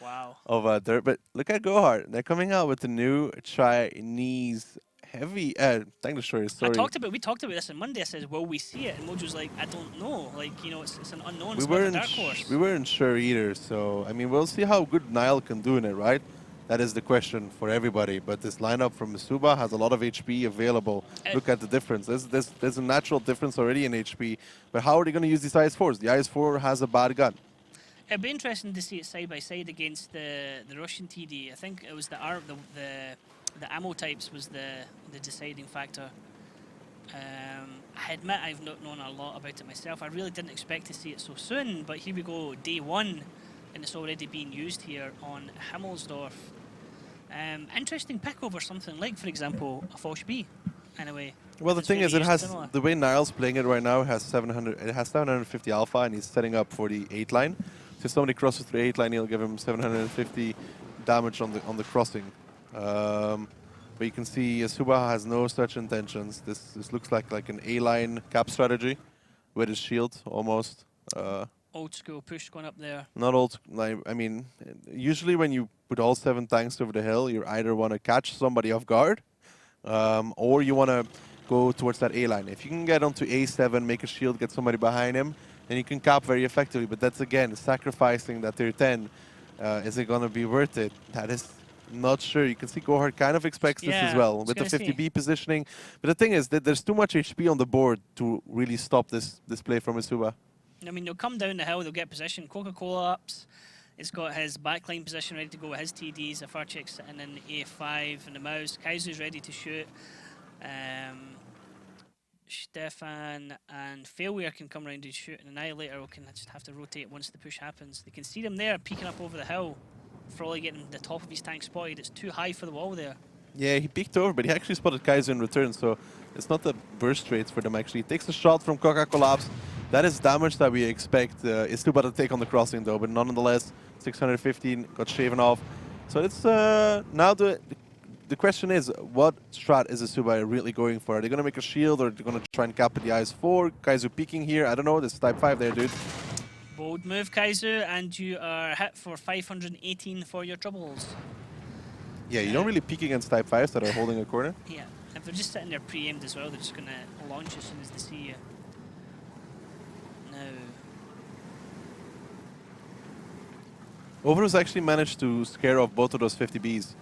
of dirt. But look at GoHard. They're coming out with the new Chinese heavy tank destroyer. Sorry. We talked about this on Monday. I said, "Will we see it?" And Mojo's like, "I don't know. Like, you know, it's an unknown. It's not a dark horse." We weren't sure either. So I mean, we'll see how good Nile can do in it, right? That is the question for everybody. But this lineup from eSuba has a lot of HP available. Look at the difference. There's a natural difference already in HP. But how are they going to use these IS-4s? The IS-4 has a bad gun. It'd be interesting to see it side by side against the Russian TD. I think it was the ammo types was the deciding factor. I admit I've not known a lot about it myself. I really didn't expect to see it so soon, but here we go, day 1, and it's already being used here on Himmelsdorf. Interesting pick over something like, for example, a Foch B, in a way. Well, the thing is, it has the way Niall's playing it right now has 750 alpha, and he's setting up for the 8 line. So if somebody crosses through 8 line, he'll give him 750 damage on the crossing. But you can see eSuba has no such intentions. This looks like an A-line cap strategy with his shield almost. Old school push going up there. Not old. Like, I mean, usually when you put all 7 tanks over the hill, you either want to catch somebody off guard, or you want to go towards that A-line. If you can get onto A7, make a shield, get somebody behind him, then you can cap very effectively. But that's, again, sacrificing that tier 10. Is it going to be worth it? That is not sure. You can see GoHard kind of expects this as well with the 50B positioning. But the thing is that there's too much HP on the board to really stop this play from eSuba. I mean, they'll come down the hill, they'll get position. Coca-Cola ups. He's got his backline position ready to go with his TDs. Afarchik's sitting in A5 and the mouse. Kaizu's ready to shoot. Stefan and Failware can come around and shoot. And Annihilator can just have to rotate once the push happens. They can see them there peeking up over the hill. Frawley getting the top of his tank spotted. It's too high for the wall there. Yeah, he peeked over, but he actually spotted Kaizu in return, so it's not the burst rates for them actually. He takes a shot from Coca-Cola. That is damage that we expect eSuba to take on the crossing though, but nonetheless, 615 got shaven off. So it's now the question is, what strat is eSuba really going for? Are they going to make a shield, or are they going to try and cap the IS-4? Kaizu peeking here, I don't know, this is type 5 there, dude. Bold move, Kaizu, and you are hit for 518 for your troubles. Yeah, you don't really peek against type 5s that are holding a corner. Yeah, if they're just sitting there pre-aimed as well, they're just going to launch as soon as they see you. Overus actually managed to scare off both of those 50Bs.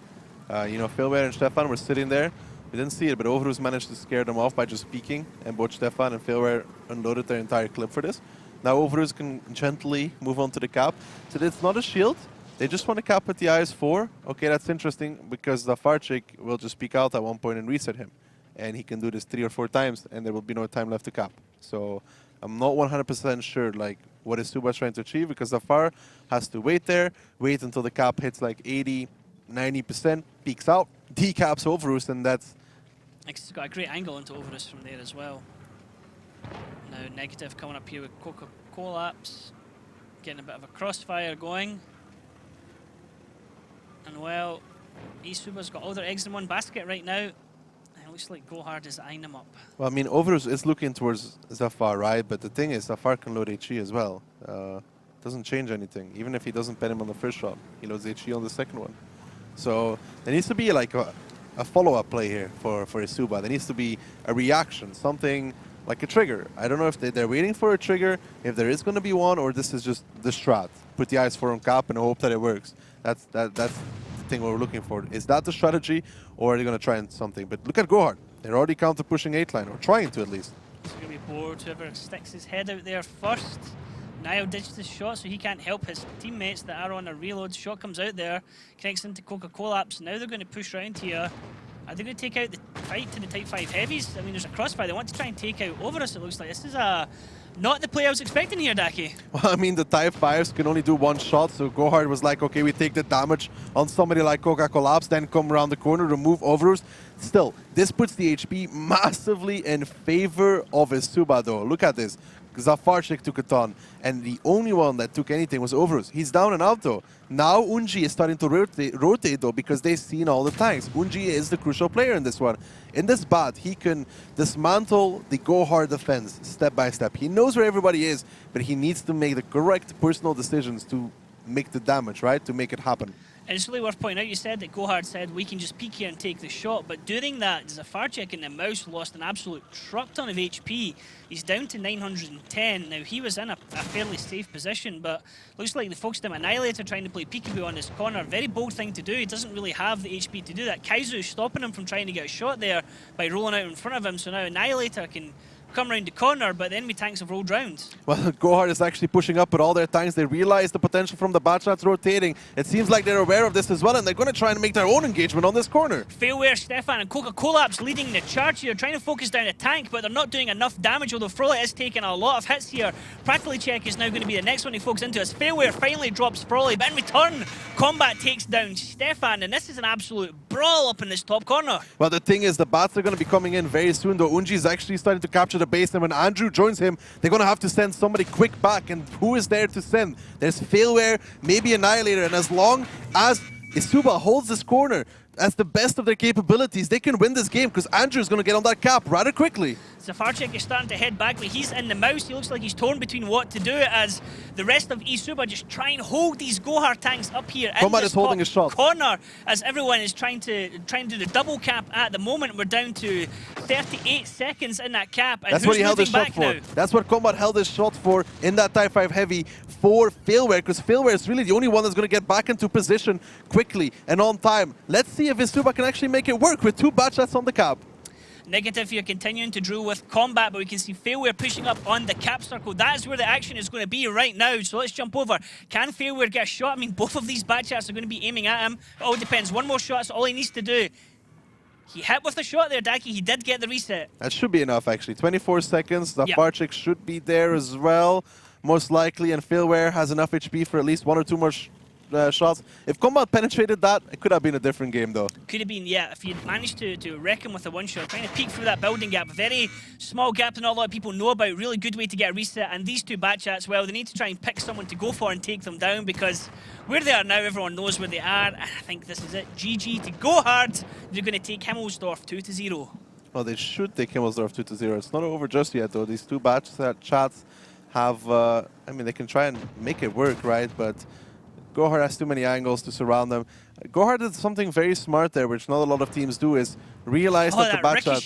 You know, Failware and Stefan were sitting there. We didn't see it, but Overus managed to scare them off by just peeking, and both Stefan and Failware unloaded their entire clip for this. Now Overus can gently move on to the cap. So it's not a shield. They just want to cap at the IS-4. Okay, that's interesting, because the Farchik will just peek out at one point and reset him. And he can do this 3 or 4 times, and there will be no time left to cap. So I'm not 100% sure like what eSuba is trying to achieve, because Zafar has to wait there, wait until the cap hits like 80, 90%, peaks out, decaps Overus, and that's... It's got a great angle into Overus from there as well. Now Negative coming up here with Collapse, getting a bit of a crossfire going. And well, eSuba's got all their eggs in one basket right now. And it looks like GoHard is eyeing them up. Well, I mean, Overus is looking towards Zafar, right? But the thing is, Zafar can load HE as well. Doesn't change anything. Even if he doesn't pen him on the first shot, he loads HE on the second one. So there needs to be like a follow-up play here for eSuba. There needs to be a reaction, something like a trigger. I don't know if they're waiting for a trigger, if there is going to be one, or this is just the strat. Put the ice for on cap and hope that it works. That's the thing we're looking for. Is that the strategy, or are they going to try something? But look at GoHard. They're already counter-pushing 8-line, or trying to at least. It's going to be bored. Whoever sticks his head out there first. Niall ditched his shot, so he can't help his teammates that are on a reload. Shot comes out there, connects into Collapse. Now they're going to push around here. Are they going to take out the fight to the Type 5 heavies? I mean, there's a crossfire. They want to try and take out Overus, it looks like. This is not the play I was expecting here, Daki. Well, I mean, the Type 5s can only do one shot, so GoHard was like, okay, we take the damage on somebody like Collapse, then come around the corner, remove Overus. Still, this puts the HP massively in favor of eSuba, though. Look at this. Zafarchik took a ton, and the only one that took anything was Overus. He's down and out, though. Now Unji is starting to rotate, though, because they've seen all the tanks. Unji is the crucial player in this one. In this bat, he can dismantle the GoHard defense step by step. He knows where everybody is, but he needs to make the correct personal decisions to make the damage, right? To make it happen. And it's really worth pointing out, you said that GoHard said we can just peek here and take the shot, but doing that, Zafarchik and the Mouse lost an absolute truck ton of HP. He's down to 910. Now, he was in a fairly safe position, but looks like they focused him Annihilator trying to play peekaboo on his corner. Very bold thing to do. He doesn't really have the HP to do that. Kaizu is stopping him from trying to get a shot there by rolling out in front of him, so now Annihilator can come around the corner, but the enemy tanks have rolled round. Well, GoHard is actually pushing up with all their tanks. They realize the potential from the bat shots rotating. It seems like they're aware of this as well, and they're going to try and make their own engagement on this corner. Failware, Stefan, and Collapse leading the charge here, trying to focus down a tank, but they're not doing enough damage, although Frollet is taking a lot of hits here. Practically Check is now going to be the next one he focuses into, as Failware finally drops Frollet, but in return, Combat takes down Stefan, and this is an absolute brawl up in this top corner. Well, the thing is, the bats are going to be coming in very soon, though. Unji is actually starting to capture the base, and when Andrew joins him, they're going to have to send somebody quick back, and who is there to send? There's Failware, maybe Annihilator, and as long as eSuba holds this corner as the best of their capabilities, they can win this game, because Andrew's going to get on that cap rather quickly. Zafarchik is starting to head back, but he's in the Mouse. He looks like he's torn between what to do, as the rest of eSuba just try and hold these GoHard tanks up here in Combat this is holding his shot. corner, as everyone is trying to do the double cap at the moment. We're down to 38 seconds in that cap, and that's what he held his shot for. Now? That's what Combat held his shot for in that Type 5 Heavy for Failware, because Failware is really the only one that's going to get back into position quickly and on time. Let's see if eSuba can actually make it work with 2 bat shots on the cap. Negative here continuing to drill with Combat, but we can see Failware pushing up on the cap circle. That's where the action is going to be right now, so let's jump over. Can Failware get a shot? I mean, both of these bat shots are going to be aiming at him. It all depends. One more shot is all he needs to do. He hit with the shot there, Daki. He did get the reset. That should be enough, actually. 24 seconds. Zafarchik should be there as well, most likely, and Failware has enough HP for at least 1 or 2 more shots. If Combat penetrated that, it could have been a different game, though. Could have been, yeah. If you'd managed to wreck him with a one-shot, trying to peek through that building gap. Very small gap that not a lot of people know about. Really good way to get a reset. And these 2 bat chats, well, they need to try and pick someone to go for and take them down, because where they are now, everyone knows where they are. And I think this is it. GG to GoHard. They're going to take Himmelsdorf 2-0. Well, they should take Himmelsdorf 2-0. It's not over just yet, though. These 2 bat chats have, I mean, they can try and make it work, right? But GoHard has too many angles to surround them. GoHard did something very smart there, which not a lot of teams do, is realize that the bat shot...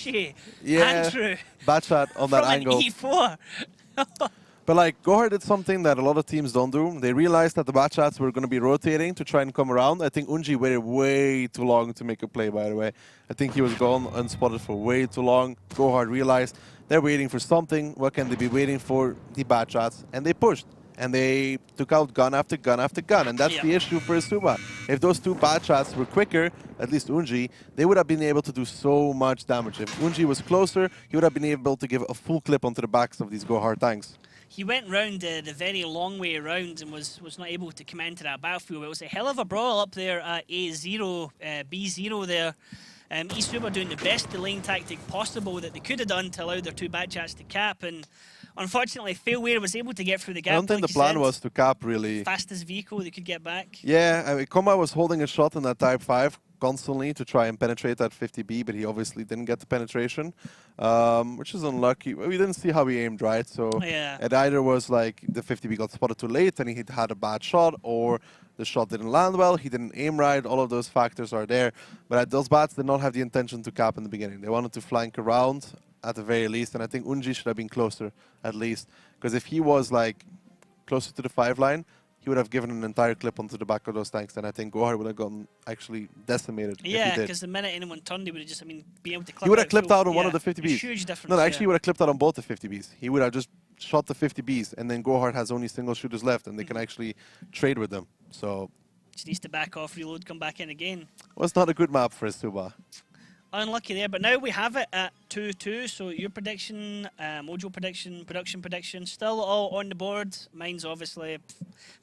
Andrew, bat shot on that angle. E4. But like, GoHard did something that a lot of teams don't do. They realized that the bat shots were going to be rotating to try and come around. I think Unji waited way too long to make a play, by the way. I think he was gone unspotted for way too long. GoHard realized they're waiting for something. What can they be waiting for? The bat shots. And they pushed. and they took out gun after gun after gun, and that's the issue for eSuba. If those two bad shots were quicker, at least Unji, they would have been able to do so much damage. If Unji was closer, he would have been able to give a full clip onto the backs of these GoHard tanks. He went round the very long way around and was not able to come into that battlefield. It was a hell of a brawl up there at A0, B0 there. eSuba doing the best delaying tactic possible that they could have done to allow their two bad chats to cap, and unfortunately Failware was able to get through the gap. I don't think like the plan was to cap, really. Fastest vehicle they could get back. Yeah, I mean, Koma was holding a shot in that Type 5 constantly to try and penetrate that 50B, but he obviously didn't get the penetration, which is unlucky. We didn't see how he aimed, right? So it either was like the 50B got spotted too late and he had a bad shot, or the shot didn't land well, he didn't aim right. All of those factors are there. But those bats did not have the intention to cap in the beginning. They wanted to flank around at the very least, and I think Unji should have been closer at least, because if he was like closer to the 5 line, he would have given an entire clip onto the back of those tanks, and I think GoHard would have gotten actually decimated. Yeah, because the minute anyone turned, he would have just, been able to clip. He would have clipped out on one of the 50Bs. Huge difference. No, actually, he would have clipped out on both the 50Bs. He would have just shot the 50Bs, and then GoHard has only single shooters left, and they can actually trade with them. So just needs to back off, reload, come back in again. Well, it's not a good map for eSuba. Unlucky there, but now we have it at 2-2. So your prediction, Mojo prediction, production prediction, still all on the board. Mine's obviously, if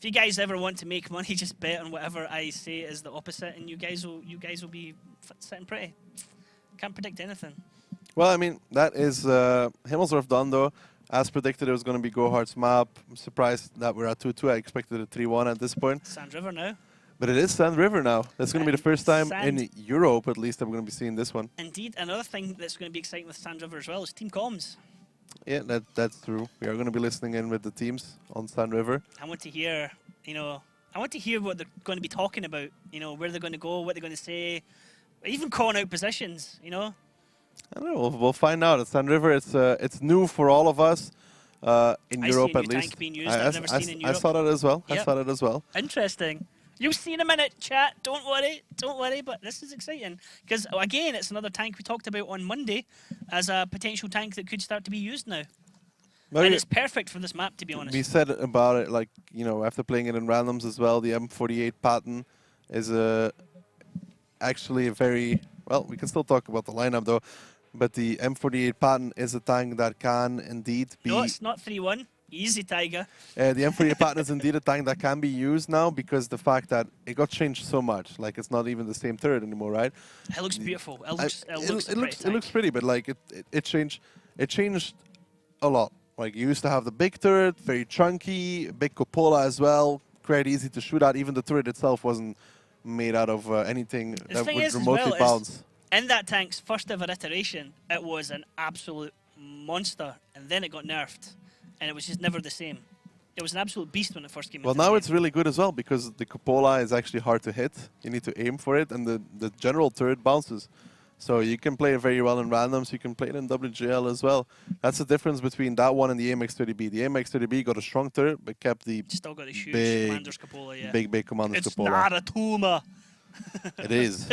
you guys ever want to make money, just bet on whatever I say is the opposite, and you guys will be sitting pretty. Can't predict anything. Well, I mean, that is Himmelsdorf done though. As predicted, it was going to be GoHard's map. I'm surprised that we're at 2-2. I expected a 3-1 at this point. Sand River now. But it is Sand River now. That's going to be the first time in Europe, at least, that we're going to be seeing this one. Indeed. Another thing that's going to be exciting with Sand River as well is team comms. Yeah, that's true. We are going to be listening in with the teams on Sand River. I want to hear, I want to hear what they're going to be talking about. Where they're going to go, what they're going to say, even calling out positions. I don't know. We'll find out. At Sand River, it's new for all of us in Europe, at least. Tank being used. I've never seen in Europe. I saw that as well. Yep. I saw that as well. Interesting. You'll see in a minute, chat. Don't worry. But this is exciting because again, it's another tank we talked about on Monday as a potential tank that could start to be used now. But and it's perfect for this map, to be honest. We said about it, like, after playing it in randoms as well, the M48 pattern is actually a very, well, we can still talk about the lineup though, but the M48 pattern is a tank that can indeed be... No, it's not 3-1. Easy, Tiger. The M48 pattern is indeed a tank that can be used now because the fact that it got changed so much. Like, it's not even the same turret anymore, right? It looks beautiful. It looks pretty, but like it changed a lot. Like, you used to have the big turret, very chunky, big cupola as well, quite easy to shoot at. Even the turret itself wasn't made out of anything that would remotely bounce. In that tank's first ever iteration, it was an absolute monster, and then it got nerfed, and it was just never the same. It was an absolute beast when it first came out. Well, now it's really good as well, because the cupola is actually hard to hit. You need to aim for it, and the general turret bounces. So you can play it very well in randoms. You can play it in WGL as well. That's the difference between that one and the AMX30B. The AMX30B got a strong turret, but kept the still got a huge commander's cupola, yeah. Big commander's cupola. It's not a Tuma. It is.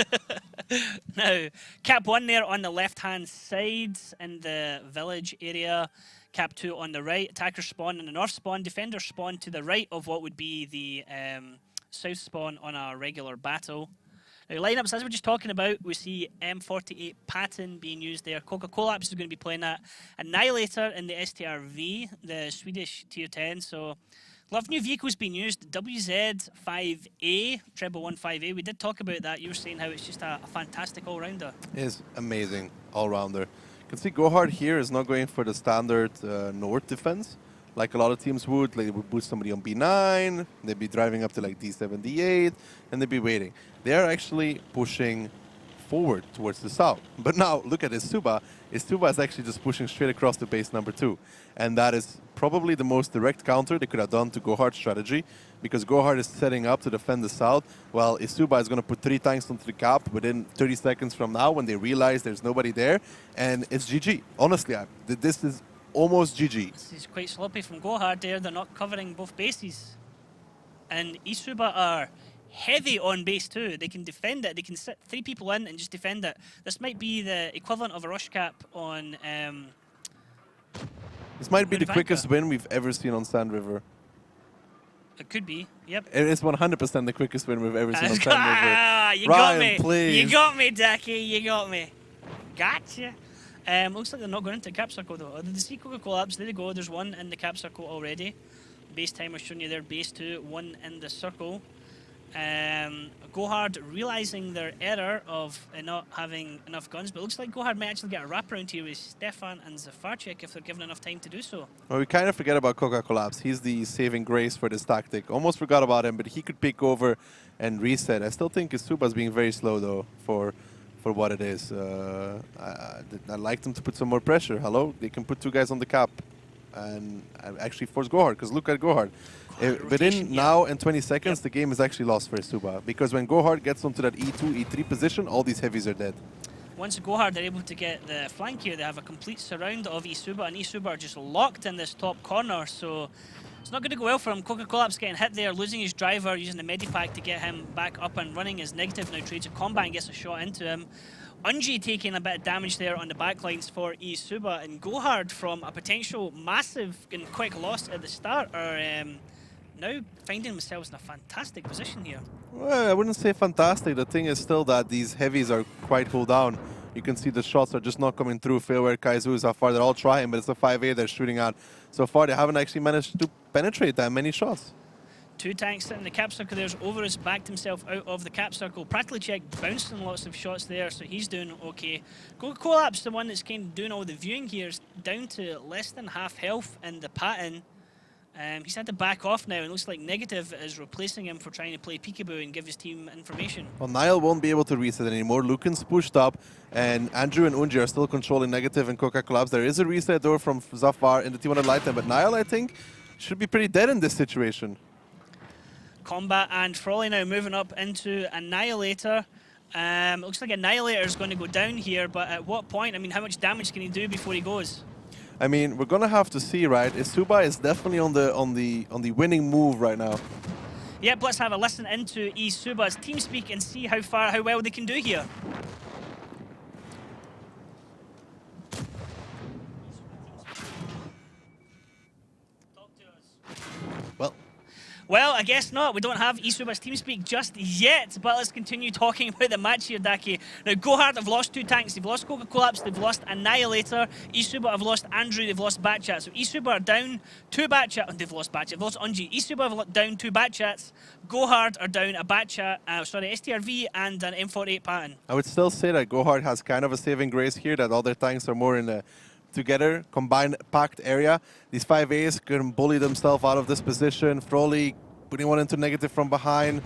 Now, Cap 1 there on the left-hand side in the village area. Cap 2 on the right. Attackers spawn in the north spawn. Defenders spawn to the right of what would be the south spawn on a regular battle. Now, lineups, as we're just talking about, we see M48 Patton being used there. Coca-Cola is going to be playing that. Annihilator in the STRV, the Swedish tier 10. So, a lot of new vehicles being used. WZ5A, Treble 15A. We did talk about that. You were saying how it's just a fantastic all-rounder. It is amazing all-rounder. You can see GoHard here is not going for the standard north defense, like a lot of teams would. Like, they would boost somebody on B9, they'd be driving up to like D7, D8, and they'd be waiting. They are actually pushing forward towards the south. But now, look at eSuba. eSuba is actually just pushing straight across to base number 2. And that is probably the most direct counter they could have done to GoHard's strategy, because GoHard is setting up to defend the south, while eSuba is going to put 3 tanks onto the cap within 30 seconds from now when they realize there's nobody there. And it's GG. Honestly, this is almost GG. This is quite sloppy from GoHard there. They're not covering both bases. And eSuba are heavy on base 2. They can defend it. They can sit 3 people in and just defend it. This might be the equivalent of a rush cap on... this might be the quickest win we've ever seen on Sand River. It could be. Yep. It is 100% the quickest win we've ever seen on 10 You Ryan, got me. please. You got me, Ducky. You got me. Gotcha. Looks like they're not going into cap circle though. Did they see Coca-Cola Labs? There they go. There's one in the cap circle already. Base timer showing you their base 2, one in the circle. GoHard realizing their error of not having enough guns, but it looks like GoHard might actually get a wraparound here with Stefan and Zafarchik if they're given enough time to do so. Well, we kind of forget about Coca-Cola Labs. He's the saving grace for this tactic. Almost forgot about him, but he could pick over and reset. I still think eSuba's being very slow though for what it is. I'd like them to put some more pressure. Hello? They can put 2 guys on the cap and actually force GoHard, because look at GoHard. Within now and 20 seconds, the game is actually lost for eSuba, because when GoHard gets onto that E2, E3 position, all these heavies are dead. Once GoHard are able to get the flank here, they have a complete surround of eSuba, and eSuba are just locked in this top corner, so it's not going to go well for him. Coca-Cola getting hit there, losing his driver, using the medipack to get him back up and running is negative. Now trades a combat and gets a shot into him. Unji taking a bit of damage there on the backlines for eSuba, and GoHard from a potential massive and quick loss at the start are now finding themselves in a fantastic position here. Well, I wouldn't say fantastic. The thing is still that these heavies are quite cooled down. You can see the shots are just not coming through. Fairware, Kaizu, Zafar, they're all trying, but it's a 5A they're shooting at. So far, they haven't actually managed to penetrate that many shots. 2 tanks sitting in the cap circle. There's Overus backed himself out of the cap circle. Pratalicek bouncing lots of shots there, so he's doing okay. Coca-Cola the one that's kind of doing all the viewing here, is down to less than half health in the pattern. He's had to back off now, and it looks like Negative is replacing him for trying to play peekaboo and give his team information. Well, Niall won't be able to reset anymore. Lucan's pushed up, and Andrew and Unji are still controlling Negative and Coca-Cola. There is a reset door from Zafar in the T1 light time, but Niall, I think, should be pretty dead in this situation. Combat and Frawley now moving up into Annihilator. Looks like Annihilator is going to go down here, but at what point? I mean, how much damage can he do before he goes? I mean, we're gonna have to see, right? eSuba is definitely on the winning move right now. Yep, let's have a listen into eSuba's TeamSpeak and see how well they can do here. Talk to us. Well, I guess not. We don't have eSuba's TeamSpeak just yet, but let's continue talking about the match here, Daki. Now, GoHard have lost 2 tanks. They've lost Coca-Cola, they've lost Annihilator. eSuba have lost Andrew, they've lost Batchat. So eSuba are down 2 Batchat. They've lost Batchat, they've lost Unji. eSuba have down 2 Batchats. GoHard are down a Batchat, STRV and an M48 pattern. I would still say that GoHard has kind of a saving grace here, that all their tanks are more in a together, combined, packed area. These 5As can bully themselves out of this position. Frawley putting one into Negative from behind,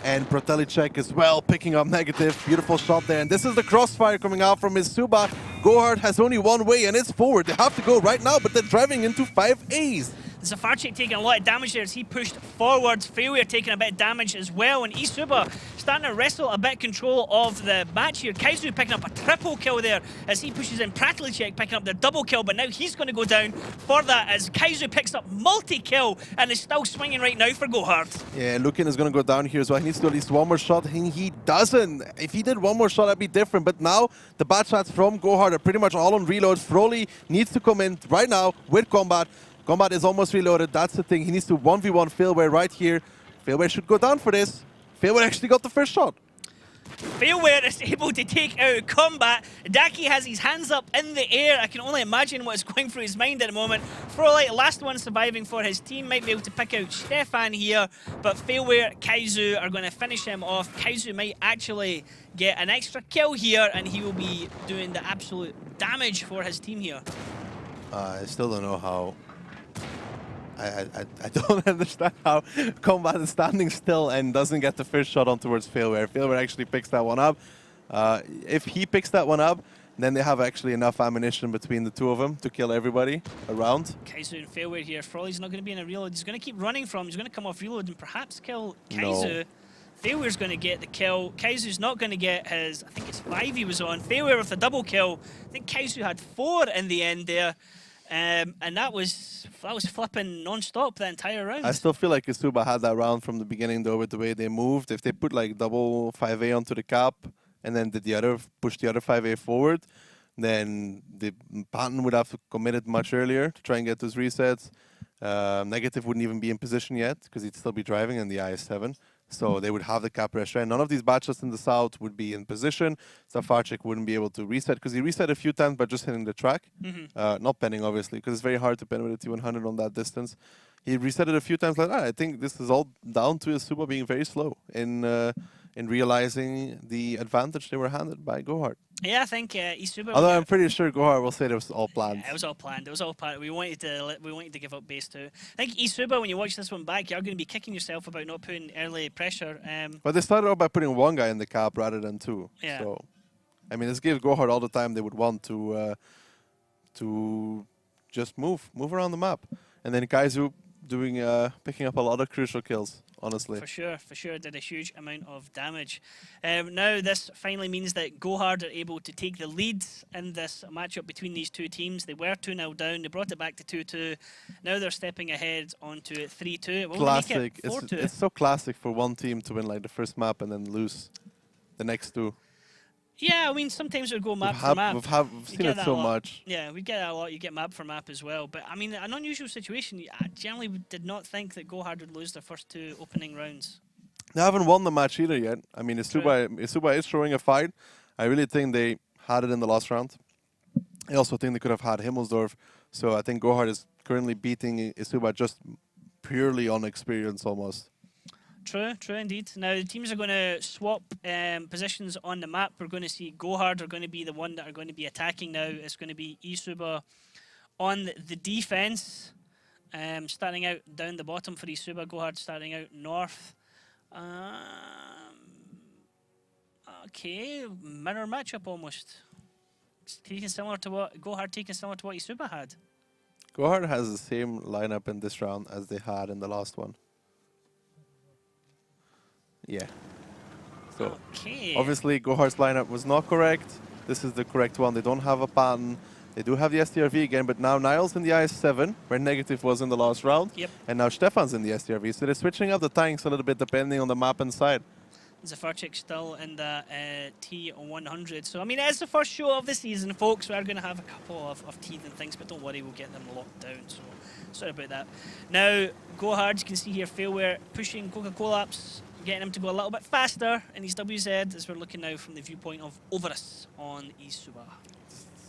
and Pratalicek as well picking up Negative. Beautiful shot there, and this is the crossfire coming out from eSuba. GoHard has only one way, and it's forward. They have to go right now, but they're driving into 5As. Zafarchik taking a lot of damage there as he pushed forwards. Failure taking a bit of damage as well, and eSuba starting to wrestle a bit control of the match here. Kaizu picking up a triple kill there as he pushes in. Pratalicek picking up the double kill, but now he's going to go down for that as Kaizu picks up multi-kill and is still swinging right now for GoHard. Yeah, Lukin is going to go down here as well. He needs to do at least one more shot, and he doesn't. If he did one more shot, that'd be different. But now the bad shots from GoHard are pretty much all on reload. Frawley needs to come in right now with Combat. Combat is almost reloaded. That's the thing. He needs to 1v1 Failware right here. Failware should go down for this. Failware actually got the first shot. Failware is able to take out Combat. Daki has his hands up in the air. I can only imagine what is going through his mind at the moment. Frawley, last one surviving for his team, might be able to pick out Stefan here, but Failware, Kaizu are going to finish him off. Kaizu might actually get an extra kill here, and he will be doing the absolute damage for his team here. I still don't know how. I don't understand how Combat is standing still and doesn't get the first shot on towards Failware. Failware actually picks that one up. If he picks that one up, then they have actually enough ammunition between the two of them to kill everybody around. Kaizu and Failware here. Frawley's not going to be in a reload. He's going to keep running from him. He's going to come off reload and perhaps kill Kaizu. No. Failware's going to get the kill. Kaizu's not going to get his, I think it's 5 he was on. Failware with a double kill. I think Kaizu had 4 in the end there. And that was flipping non-stop the entire round. I still feel like eSuba had that round from the beginning though with the way they moved. If they put like double 5A onto the cap and then did push the other 5A forward, then the pattern would have committed much earlier to try and get those resets. Negative wouldn't even be in position yet because he'd still be driving in the IS-7. So they would have the cap pressure. And none of these batches in the south would be in position. Zafarczyk wouldn't be able to reset because he reset a few times by just hitting the track. Not penning, obviously, because it's very hard to pen with a T100 on that distance. He reset it a few times like that. I think this is all down to eSuba being very slow in realizing the advantage they were handed by GoHard. Yeah, I think eSuba. Although I'm pretty sure GoHard will say it was all planned. Yeah, it was all planned. It was all planned. We wanted to give up base 2. I think eSuba, when you watch this one back, you're going to be kicking yourself about not putting early pressure. But they started off by putting one guy in the cap rather than two. Yeah. So, I mean, this gives GoHard all the time they would want to just move around the map, and then Kaizu doing picking up a lot of crucial kills. Honestly, for sure, did a huge amount of damage. Now this finally means that GoHard are able to take the lead in this matchup between these two teams. They were 2-0 down. They brought it back to 2-2. Now they're stepping ahead onto 3-2. Classic. It's so classic for one team to win like the first map and then lose the next two. Yeah, I mean, sometimes we go map for map. We've seen it so much. Yeah, we get that a lot. You get map for map as well. But, I mean, an unusual situation. I generally did not think that GoHard would lose their first 2 opening rounds. They haven't won the match either yet. I mean, eSuba is showing a fight. I really think they had it in the last round. I also think they could have had Himmelsdorf. So I think GoHard is currently beating eSuba just purely on experience almost. True indeed. Now the teams are going to swap positions on the map. We're going to see GoHard are going to be the one that are going to be attacking now. It's going to be eSuba on the defense. Starting out down the bottom for eSuba. GoHard starting out north. Okay, mirror matchup almost. Taking similar to what GoHard eSuba had. GoHard has the same lineup in this round as they had in the last one. Yeah. So obviously GoHard's lineup was not correct. This is the correct one. They don't have a pattern. They do have the STRV again, but now Niall's in the IS-7, where Negative was in the last round. Yep. And now Stefan's in the STRV. So they're switching up the tanks a little bit depending on the map inside. Zafarczyk still in the T100. So, I mean, it's the first show of the season, folks. We're going to have a couple of teeth and things, but don't worry, we'll get them locked down. So, sorry about that. Now, GoHard, you can see here, Failware pushing Coca-Cola-Ups, getting him to go a little bit faster in his WZ as we're looking now from the viewpoint of Overus on eSuba.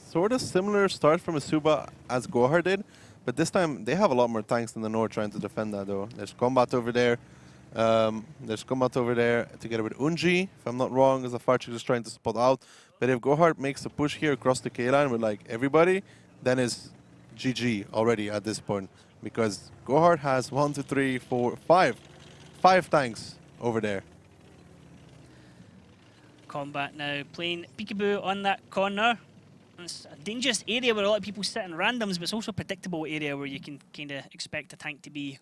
Sort of similar start from eSuba as GoHard did, but this time they have a lot more tanks in the north trying to defend that though. There's combat over there. Together with Unji, if I'm not wrong, as Zafarczyk is trying to spot out. But if GoHard makes a push here across the K-line with like everybody, then it's GG already at this point. Because GoHard has 1, 2, 3, 4, 5 tanks over there. Combat now, playing peekaboo on that corner. It's a dangerous area where a lot of people sit in randoms, but it's also a predictable area where you can kind of expect a tank to be.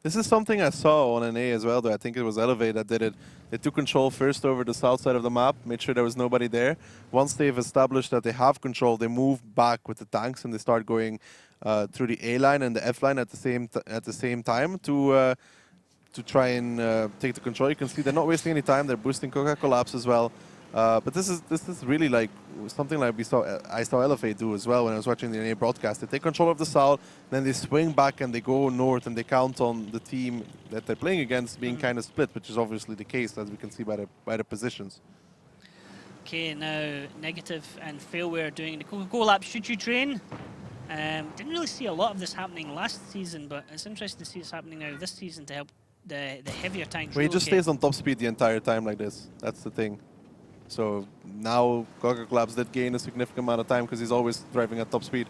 This is something I saw on NA as well, though. I think it was Elevate that did it. They took control first over the south side of the map, made sure there was nobody there. Once they've established that they have control, they move back with the tanks and they start going through the A line and the F line at the same time to try and take the control. You can see they're not wasting any time. They're boosting Coca-Cola as well. But this is really like something like I saw Elevate do as well when I was watching the NA broadcast. They take control of the south, then they swing back and they go north and they count on the team that they're playing against being kind of split, which is obviously the case as we can see by the positions. Okay, now Negative and Failware doing the Coca-Cola shoot you train. Didn't really see a lot of this happening last season, but it's interesting to see it's happening now this season to help the heavier tanks. Well, he just stays on top speed the entire time like this. That's the thing. So now Coca-Cola did gain a significant amount of time because he's always driving at top speed.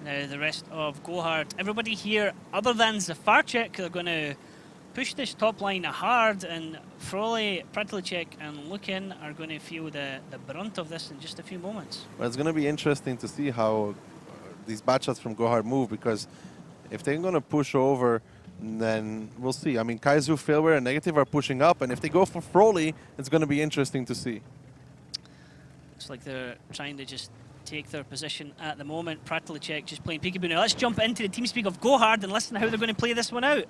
Now the rest of GoHard, everybody here other than Zafarczyk are going to push this top line hard, and Froley, Pratilicek and Lukin are going to feel the brunt of this in just a few moments. Well, it's going to be interesting to see how these batch-shots from GoHard move, because if they're going to push over, then we'll see. I mean, Kaizu, Failware, and Negative are pushing up, and if they go for Froley, it's going to be interesting to see. It's like they're trying to just take their position at the moment. Pratilicek just playing peekaboo. Now let's jump into the TeamSpeak of GoHard and listen to how they're going to play this one out.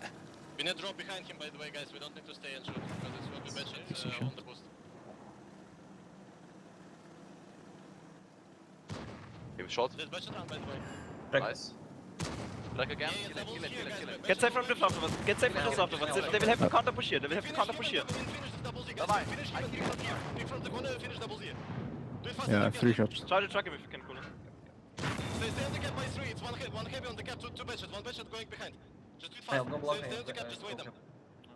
We need to drop behind him, by the way, guys. We don't need to stay and shoot, because it's what we mentioned on the boost. He was shot. There's budget round, by the way. Nice. Back again. Yeah, Kill him, kill him, kill him. Get safe from Drift afterwards. Get safe from Drift afterwards. They will have to counter push here. They will have to counter push here. Finish this double Z, guys. Bye-bye. Finish I even keep it here. in front of the corner, finish double Z. Do it fast. Yeah, 3 shots. Try to track him if you can, Cooler. Stay on the cap by 3. It's one heavy on the cap, two batches. One batch going behind. Just do it fast. Stay on the cap, just wait them.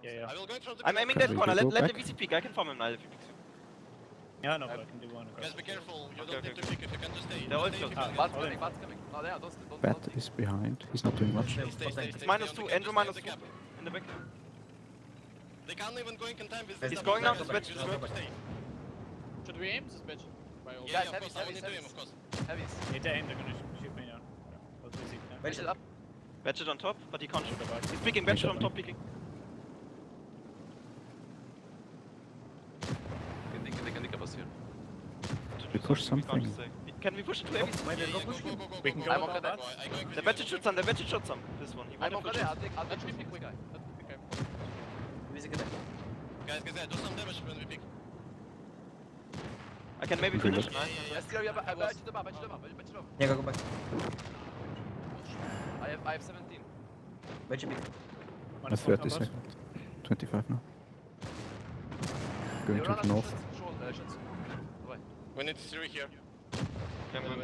Yeah. I will go in front of the I'm cap. aiming that Can we corner. go Let the back? VC peek. I can farm him now if he picks you. Yeah, no, but I can do one across. Guys, be careful. You Okay, don't need okay. to pick if you can just stay. They're all Stay if you close. can. Bad's coming, Bad's coming. No, there, don't. Bat is behind. He's not doing much. Stay. It's -2. Andrew Stay on the -2 cap. in the back. They can't even go in time with He's this going double now, Z. this batch You is just have good. to stay. Should we aim this bitch? By all Yeah, Guys, of course. I will need to heavies, aim, of course. Heavies. Need to aim, they're gonna shoot me down. I'll do it now. Wedge it up. Batch it on top, but he can't shoot the back. He's peeking. Batch it on top, peeking. Can nick was here. We push something. Can we push it to heavy? Go. We can go I'm with okay, that. I go in The batch shot some. The batch shot some. This one. He I'm wanted okay to there, push. I'll Let's take be quick quick. guy. Guys, do some damage when we pick. I can maybe Okay, finish. but- Nice. Let's go, yeah, batch them up. Yeah, go back. I have 17. Wait, you One is 30 on top of us. seconds. 25 now. Going You to run the us north. shots. Давай. We need 3 here.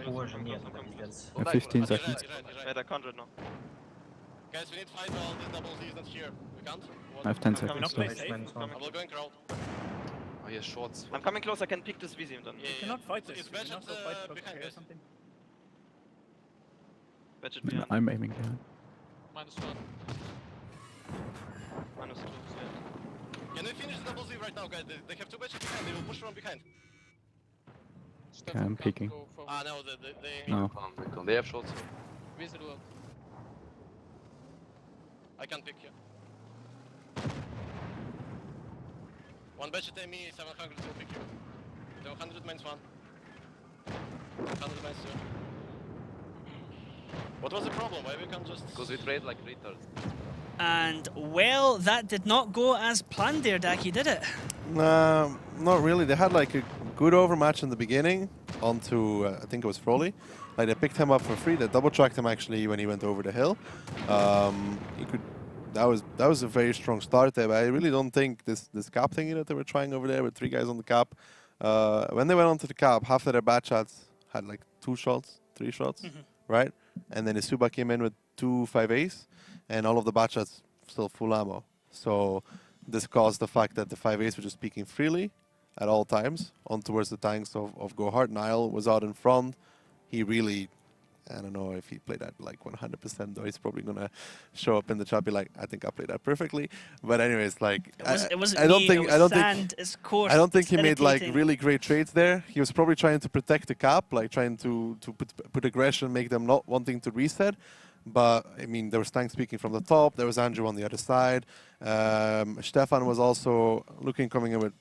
Боже, нет, это пиздец. Дай, 15 Кура. seconds. Wait, I can't right now. Guys, we need 5 all this double Z is not here. We can't? I have 10 I'm coming seconds up, left. safe. Minus one. I will go in crawl. Oh, yeah, shorts. I'm coming close. I can peek this VC then. Yeah, You cannot fight this. It's You cannot batches, go fight for behind or us. something. Batch it behind. I'm aiming behind. -1. -2. Yeah. Can we finish the double Z right now, guys? They have 2 batches behind. They will push from behind. Stefan I'm can't peeking. go forward. Ah, no, they No. They have shorts. Wizard will. I can't pick here. One batch at me, 700 will pick you. 700 -1. 100 -2. What was the problem? Why we can't just... Because we trade like retards. And, well, that did not go as planned there, Daki, did it? Not really. They had like a good overmatch in the beginning onto, I think it was Froley. Like they picked him up for free. They double tracked him actually when he went over the hill. You could. That was a very strong start there. But I really don't think this cap thingy that they were trying over there with 3 guys on the cap. When they went onto the cap, half of their bad shots had like 2 shots, 3 shots, right? And then eSuba came in with 2 5As, and all of the bad shots still full ammo. So this caused the fact that the 5As were just peeking freely at all times on towards the tanks of GoHard. Nile was out in front. He really, I don't know if he played that like 100%, though he's probably going to show up in the chat be like, I think I played that perfectly. But anyways, like, It wasn't I don't me, think, it was I don't sand, think, it's coarse, I don't think it's he made like irritating. really great trades there. He was probably trying to protect the cap, like trying to put aggression, make them not wanting to reset. But I mean, there was Tank speaking from the top. There was Andrew on the other side. Stefan was also coming in with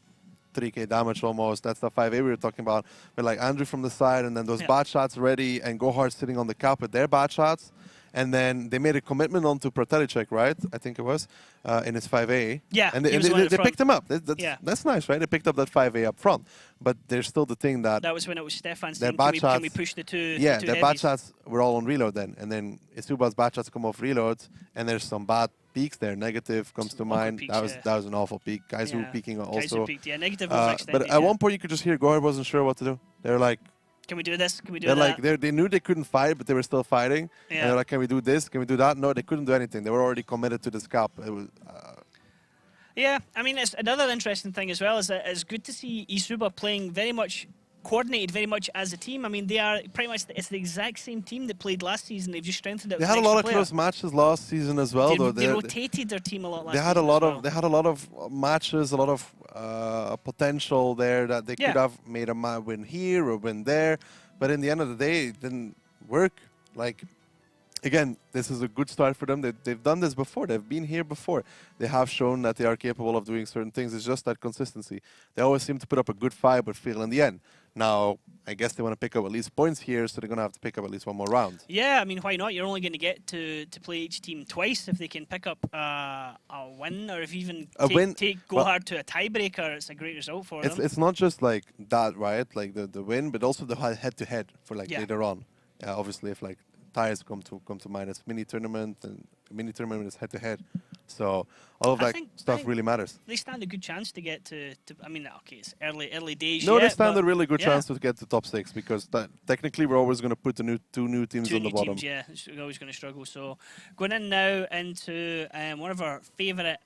3k damage almost. That's the 5A we were talking about. But like Andrew from the side, and then those bad shots ready, and GoHard sitting on the cap with their bad shots. And then they made a commitment onto Protelicek, right? I think it was in his 5A. Yeah, and he they, was the one at they front. picked him up. Yeah. That's nice, right? They picked up that 5A up front. But there's still the thing that That was when it was Stefan their saying, bad can we shots- push the two yeah, the two their bad heavies? shots were all on reload then. And then eSuba's bad shots come off reload, and there's some bad peaks there. Negative comes to Some mind. awkward That peaks, was that was an awful peak. Guys who were Yeah. peaking Guys also. who peaked, yeah, negative was extended, but at one point you could just hear GoHard wasn't sure what to do. They were like, Can we do this? Can we do they're that? like they knew they couldn't fight, but they were still fighting. And Yeah. they're like, can we do this? Can we do that? No, they couldn't do anything. They were already committed to this cap. It was. Yeah, I mean, it's another interesting thing as well is that it's good to see eSuba playing very much coordinated, very much as a team. I mean, they are pretty much it's the exact same team that played last season. They've just strengthened it. They with had a an lot extra of player. close matches last season as well, though. They rotated their team a lot last They had a season lot as of well. they had a lot of matches, a lot of potential there that they could Yeah. have made a win here or win there, but in the end of the day, it didn't work. Like again, this is a good start for them. They've done this before. They've been here before. They have shown that they are capable of doing certain things. It's just that consistency. They always seem to put up a good fight, but fail in the end. Now, I guess they want to pick up at least points here, so they're going to have to pick up at least one more round. Yeah, I mean, why not? You're only going to get to play each team twice if they can pick up a win, or if even A win- take well- GoHard to a tiebreaker. It's a great result for them. It's not just like that, right? Like the win, but also the head-to-head for like Yeah. later on. Obviously, if like ties come to mind. It's mini tournament, and mini tournament is head to head. So all of that stuff really matters. They stand a good chance to get to I mean, okay, it's early days. No, yet, they stand but a really good yeah. chance to get to top 6 because technically we're always going to put the two new teams Two on the new bottom. teams, yeah, it's always going to struggle. So going in now into one of our favourite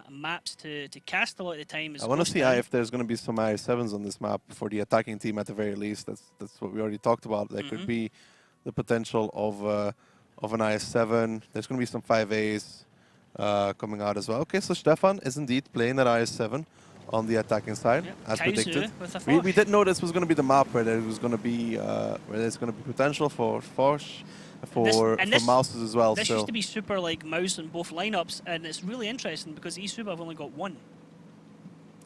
maps to cast a lot of the time is. I want to Ghost see Town. if there's going to be some IS-7s on this map for the attacking team at the very least. That's what we already talked about. There could be the potential of an IS-7. There's going to be some 5As coming out as well. Okay, so Stefan is indeed playing that IS-7 on the attacking side, as Kaizu predicted. with a We Foch. did know this was going to be the map where there was going to be where there's going to be potential for Foch, for Mouses as well. This So used to be super like Mouse in both lineups, and it's really interesting because eSuba have only got one.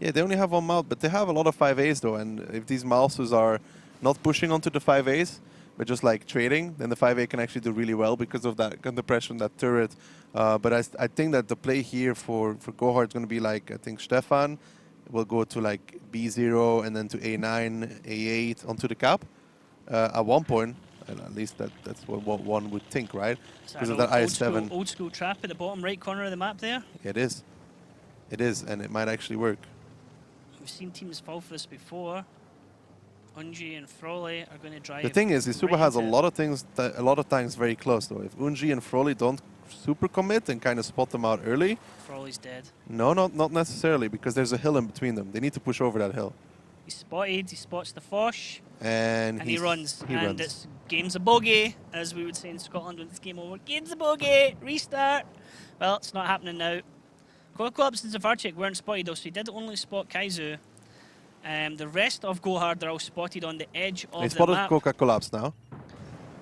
yeah, they only have one mount, but they have a lot of 5As though. And if these Mouses are not pushing onto the 5As, but just like trading, then the 5A can actually do really well because of that gun depression, that turret. But I think that the play here for GoHard is going to be like, I think Stefan will go to like B0 and then to A9, A8 onto the cap at one point. And at least that's what one would think, right? Because of that IS-7. Old school trap at the bottom right corner of the map there. It is. It is, and it might actually work. We've seen teams fall for this before. Unji and Frawley are going to drive. The thing is, eSuba right has a into lot of things, a lot of times very close though. If Unji and Frawley don't super commit and kind of spot them out early, Frawley's dead. no, not necessarily, because there's a hill in between them. They need to push over that hill. He's spotted. He spots the Foch. And he runs. He and runs. it's game's a bogey, as we would say in Scotland when it's game over. Game's a bogey. Restart. Well, it's not happening now. Coca-Cola and Zavarchik weren't spotted though, so he did only spot Kaizu. The rest of GoHard are all spotted on the edge of They the spotted map. Coca collapse now.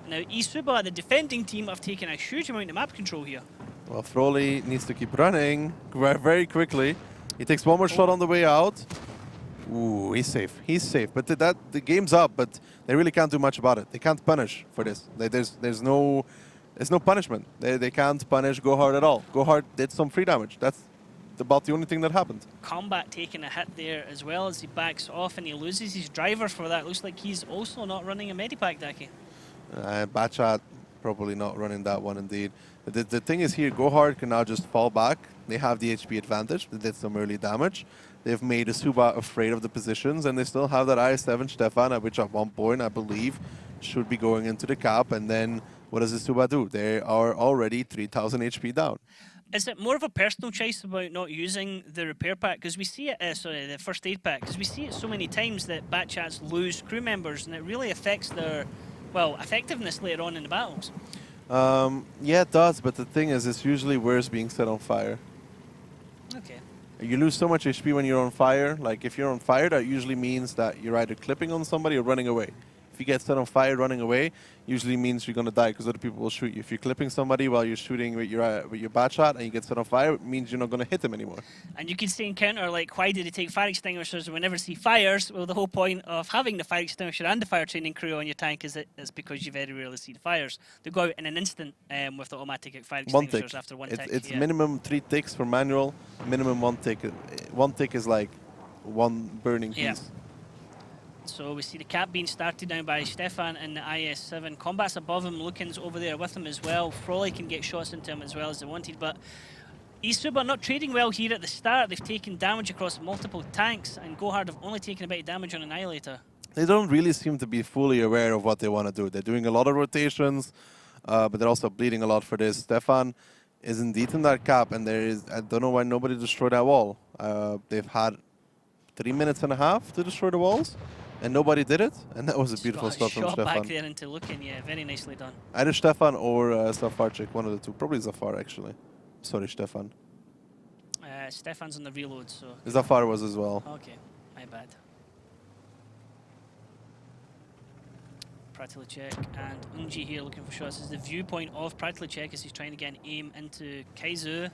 Now, eSuba, the defending team, have taken a huge amount of map control here. Well, Frawley needs to keep running very quickly. He takes one more shot on the way out. Ooh, he's safe. He's safe. But the game's up, but they really can't do much about it. They can't punish for this. There's no punishment. They can't punish GoHard at all. GoHard did some free damage. That's about the only thing that happened. Combat taking a hit there as well as he backs off and he loses his driver for that. Looks like he's also not running a Medipack, Daki. Batchat probably not running that one indeed. The thing is here, GoHard can now just fall back. They have the HP advantage. They did some early damage. They've made eSuba afraid of the positions, and they still have that IS-7 Stefan, which at one point, I believe, should be going into the cap. And then what does eSuba do? They are already 3,000 HP down. Is it more of a personal choice about not using the repair pack? Because we see it, the first aid pack, because we see it so many times that Batchats lose crew members, and it really affects their, well, effectiveness later on in the battles. Yeah, it does, but the thing is, it's usually worse being set on fire. Okay. You lose so much HP when you're on fire. Like, if you're on fire, that usually means that you're either clipping on somebody or running away. If you get set on fire running away, usually means you're going to die because other people will shoot you. If you're clipping somebody while you're shooting with your bat shot and you get set on fire, it means you're not going to hit them anymore. And you could say in counter, like, why did they take fire extinguishers? We never see fires. Well, the whole point of having the fire extinguisher and the fire training crew on your tank is because you very rarely see the fires. They go out in an instant with the automatic fire extinguishers after one tick. It's minimum 3 ticks for manual, minimum 1 tick. 1 tick is like 1 burning piece. So we see the cap being started now by Stefan in the IS-7. Combat's above him, Lucan's over there with him as well. Frawley can get shots into him as well as they wanted, but eSuba not trading well here at the start. They've taken damage across multiple tanks, and GoHard have only taken a bit of damage on Annihilator. They don't really seem to be fully aware of what they want to do. They're doing a lot of rotations, but they're also bleeding a lot for this. Stefan is indeed in that cap, and I don't know why nobody destroyed that wall. They've had 3.5 minutes to destroy the walls. And nobody did it, and that was a beautiful stuff from Stefan. Back there into Lucan, yeah, very nicely done. Either Stefan or Zafarchik, one of the two. Probably Zafar, actually. Sorry, Stefan. Stefan's on the reload, so... Zafar was as well. Okay, my bad. Pratilicek and Unji here looking for shots. This is the viewpoint of Pratilicek as he's trying to get an aim into Kaizu.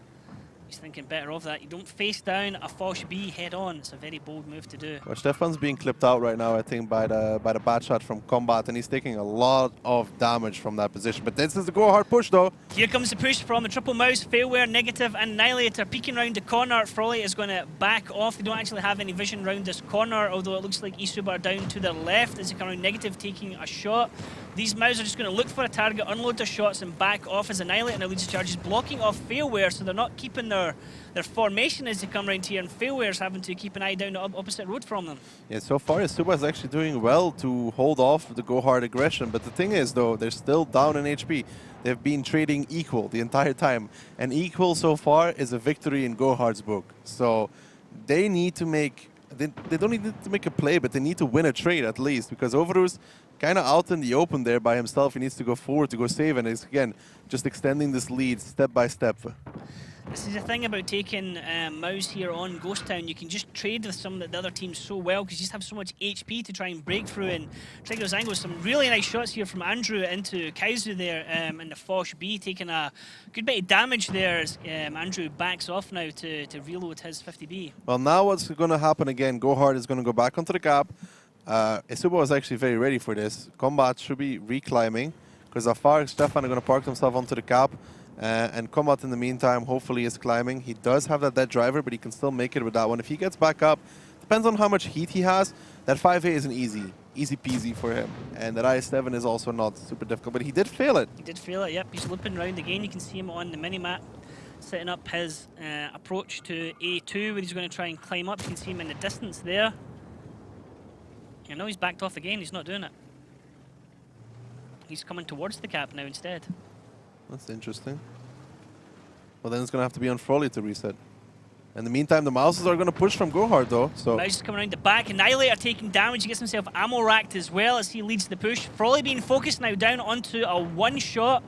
He's thinking better of that. You don't face down a Foch B head on. It's a very bold move to do. Well, Stefan's being clipped out right now, I think, by the bat shot from combat, and he's taking a lot of damage from that position. But this is the GoHard push, though. Here comes the push from the triple mouse, failware, negative, and Annihilator peeking around the corner. Frawley is going to back off. They don't actually have any vision around this corner, although it looks like eSuba are down to the left as they come around negative, taking a shot. These Maus are just going to look for a target, unload their shots, and back off as Annihilate now leads to charges, blocking off Failware, so they're not keeping their formation as they come around here, and Failware's having to keep an eye down the opposite road from them. Yeah, so far eSuba is actually doing well to hold off the GoHard aggression, but the thing is, though, they're still down in HP. They've been trading equal the entire time, and equal so far is a victory in GoHard's book. So they need to make, they don't need to make a play, but they need to win a trade at least, because Overus kind of out in the open there by himself. He needs to go forward to go save, and it's, again, just extending this lead step by step. This is the thing about taking Maus here on Ghost Town. You can just trade with some of the other teams so well because you just have so much HP to try and break through and try those angles. Some really nice shots here from Andrew into Kaizu there in the Foch B, taking a good bit of damage there as Andrew backs off now to reload his 50B. Well, now what's going to happen again, GoHard is going to go back onto the cap. eSuba was actually very ready for this. Combat should be reclimbing because Afar and Stefan are going to park themselves onto the cap. And Combat in the meantime hopefully is climbing. He does have that dead driver, but he can still make it with that one. If he gets back up, depends on how much heat he has. That 5A isn't easy peasy for him. And that IS-7 is also not super difficult, but he did fail it. He did fail it, yep. He's looping around again. You can see him on the mini-map, setting up his approach to A2, where he's going to try and climb up. You can see him in the distance there. You know, he's backed off again. He's not doing it. He's coming towards the cap now instead. That's interesting. Well, then it's going to have to be on Froley to reset. In the meantime, the Mouses are going to push from GoHard, though. So Mouse is coming around the back. Annihilator taking damage. He gets himself ammo racked as well as he leads the push. Froley being focused now down onto a one-shot.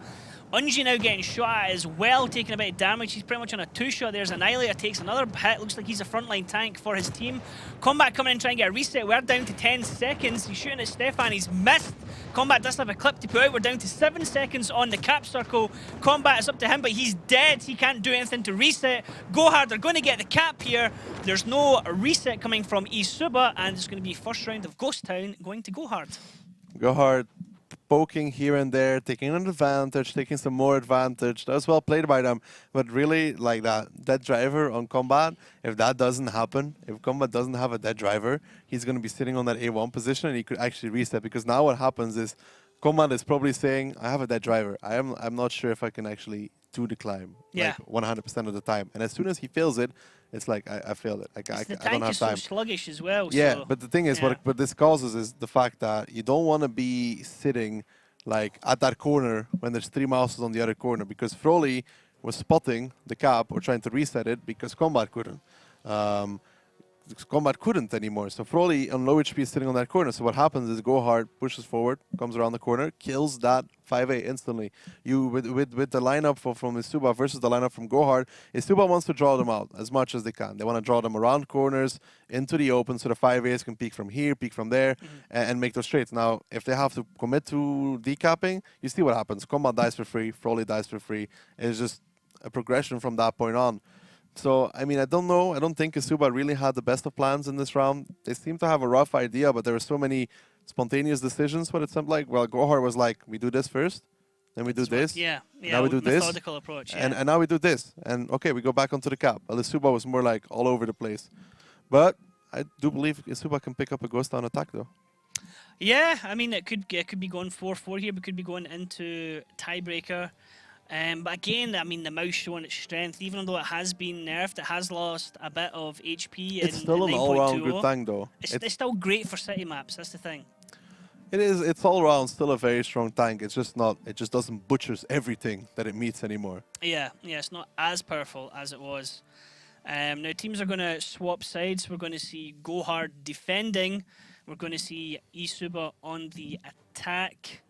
Unji now getting shot at as well, taking a bit of damage. He's pretty much on a two-shot. There's Annihilator, takes another hit. Looks like he's a frontline tank for his team. Combat coming in trying to get a reset. We're down to 10 seconds. He's shooting at Stefan. He's missed. Combat does have a clip to put out. We're down to 7 seconds on the cap circle. Combat is up to him, but he's dead. He can't do anything to reset. GoHard are going to get the cap here. There's no reset coming from eSuba, and it's going to be first round of Ghost Town going to GoHard. GoHard poking here and there, taking an advantage, taking some more advantage. That was well played by them. But really, like that driver on Combat, if that doesn't happen, if Combat doesn't have a dead driver, he's going to be sitting on that A1 position and he could actually reset. Because now what happens is Combat is probably saying, I have a dead driver. I'm not sure if I can actually do the climb like 100% of the time. And as soon as he fails it, it's like, I failed it. Like, I don't have time. The tank is so sluggish as well. Yeah, so, but the thing is, what this causes is the fact that you don't want to be sitting like at that corner when there's 3 Mouses on the other corner, because Froley was spotting the cap or trying to reset it because Combat couldn't. Combat couldn't anymore. So Froley on low HP is sitting on that corner. So what happens is GoHard pushes forward, comes around the corner, kills that 5A instantly. You with the lineup from eSuba versus the lineup from GoHard, eSuba wants to draw them out as much as they can. They want to draw them around corners into the open so the 5As can peek from here, peek from there, and make those trades. Now, if they have to commit to decapping, you see what happens. Combat dies for free, Froley dies for free. It's just a progression from that point on. So, I mean, I don't know. I don't think eSuba really had the best of plans in this round. They seem to have a rough idea, but there were so many spontaneous decisions. What it sounded like, well, GoHard was like, we do this first, then we do this. Now we do this. Methodical approach. And now we do this. And okay, we go back onto the cap. Well, eSuba was more like all over the place. But I do believe eSuba can pick up a Ghost Town attack, though. Yeah, I mean, it could be going 4-4 here, but could be going into tiebreaker. But again, I mean, the Mouse showing its strength, even though it has been nerfed, it has lost a bit of HP. It's still an all-round good tank, though. It's still great for city maps. That's the thing. It is. It's all around still a very strong tank. It's just not. It just doesn't butchers everything that it meets anymore. Yeah, it's not as powerful as it was. Now teams are going to swap sides. We're going to see GoHard defending. We're going to see eSuba on the attack.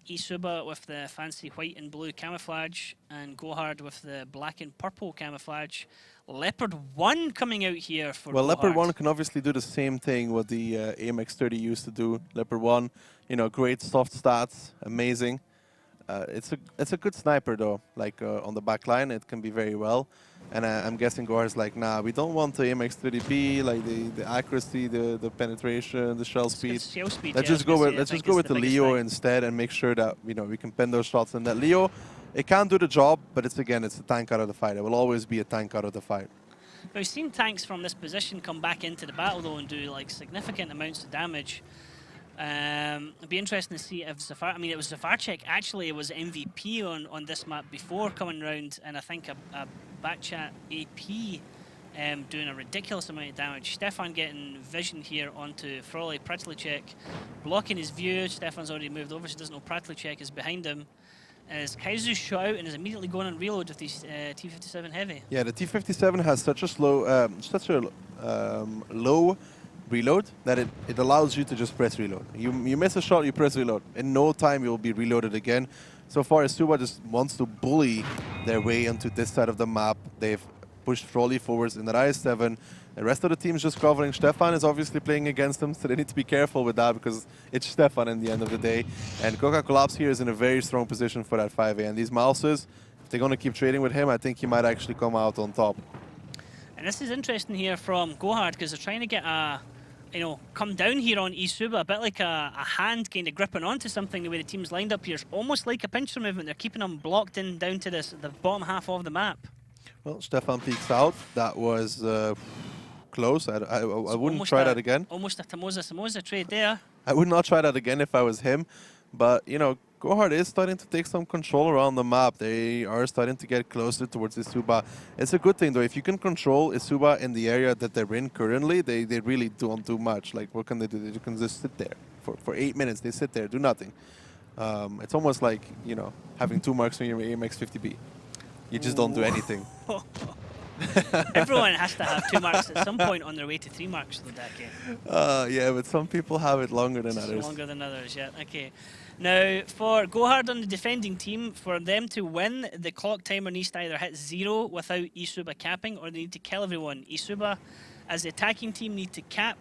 eSuba with the fancy white and blue camouflage, and GoHard with the black and purple camouflage. Leopard 1 coming out here for Well, GoHard. Leopard 1 can obviously do the same thing what the AMX30 used to do. Leopard 1, you know, great soft stats, amazing. It's a good sniper though. Like on the back line, it can be very well. And I'm guessing GoHard's like, nah, we don't want the AMX30B, like the accuracy, the penetration, the shell speed. Let's just go with the Leo instead and make sure that we can pen those shots. And that Leo, it can do the job, but it's a tank out of the fight. It will always be a tank out of the fight. We've seen tanks from this position come back into the battle though and do like significant amounts of damage. It'd be interesting to see if Zafar. I mean, it was Zafarchik actually was MVP on this map before coming round, and I think a backchat AP doing a ridiculous amount of damage. Stefan getting vision here onto Froley. Pratlicek blocking his view. Stefan's already moved over, so he doesn't know Pratlicek is behind him. As Kaizu shot out and is immediately going on reload with these T57 heavy. Yeah, the T57 has such a low reload that it allows you to just press reload. You miss a shot, you press reload. In no time, you'll be reloaded again. So far, eSuba just wants to bully their way onto this side of the map. They've pushed Froley forwards in the IS-7. The rest of the team's just covering. Stefan is obviously playing against them, so they need to be careful with that because it's Stefan in the end of the day. And Coca Collapse here is in a very strong position for that 5A. And these mouses, if they're going to keep trading with him, I think he might actually come out on top. And this is interesting here from GoHard because they're trying to get a, come down here on eSuba, a bit like a hand kind of gripping onto something the way the team's lined up here. It's almost like a pincer movement. They're keeping them blocked in down to the bottom half of the map. Well, Stefan peeks out. That was close. I wouldn't try that again. Almost a Tamosa trade there. I would not try that again if I was him. But, GoHard is starting to take some control around the map. They are starting to get closer towards eSuba. It's a good thing, though. If you can control eSuba in the area that they're in currently, they really don't do much. Like, what can they do? They can just sit there. For 8 minutes, they sit there, do nothing. It's almost like, having 2 marks on your AMX 50B. You just don't do anything. Everyone has to have 2 marks at some point on their way to 3 marks, though, Dake. Yeah, but some people have it longer than others. Longer than others, yeah. Okay. Now, for GoHard on the defending team, for them to win, the clock timer needs to either hit 0 without eSuba capping, or they need to kill everyone. eSuba, as the attacking team, need to cap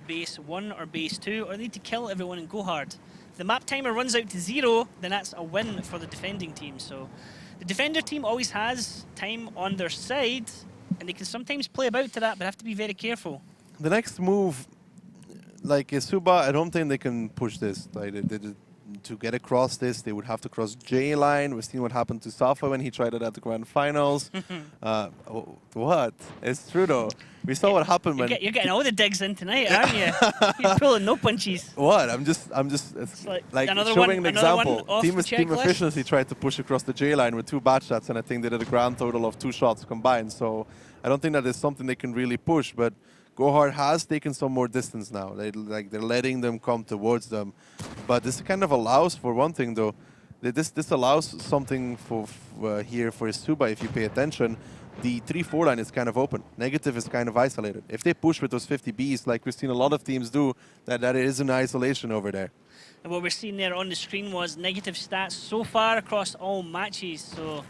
base 1 or base 2, or they need to kill everyone in GoHard. If the map timer runs out to 0, then that's a win for the defending team. So the defender team always has time on their side, and they can sometimes play about to that, but have to be very careful. The next move, like eSuba, I don't think they can push this. Like, to get across this, they would have to cross J line. We've seen what happened to Safa when he tried it at the grand finals. What? It's true though. We saw what happened when you're getting all the digs in tonight, aren't you? You're pulling no punches. What? I'm just. It's like showing an example. Team efficiency tried to push across the J line with 2 bad shots, and I think they did a grand total of 2 shots combined. So I don't think that is something they can really push, but GoHard has taken some more distance now. They're letting them come towards them, but this kind of allows for one thing though. This allows something for here for eSuba. If you pay attention, the 3-4 line is kind of open. Negative is kind of isolated. If they push with those 50Bs, like we've seen a lot of teams do, that is an isolation over there. And what we're seeing there on the screen was negative stats so far across all matches. So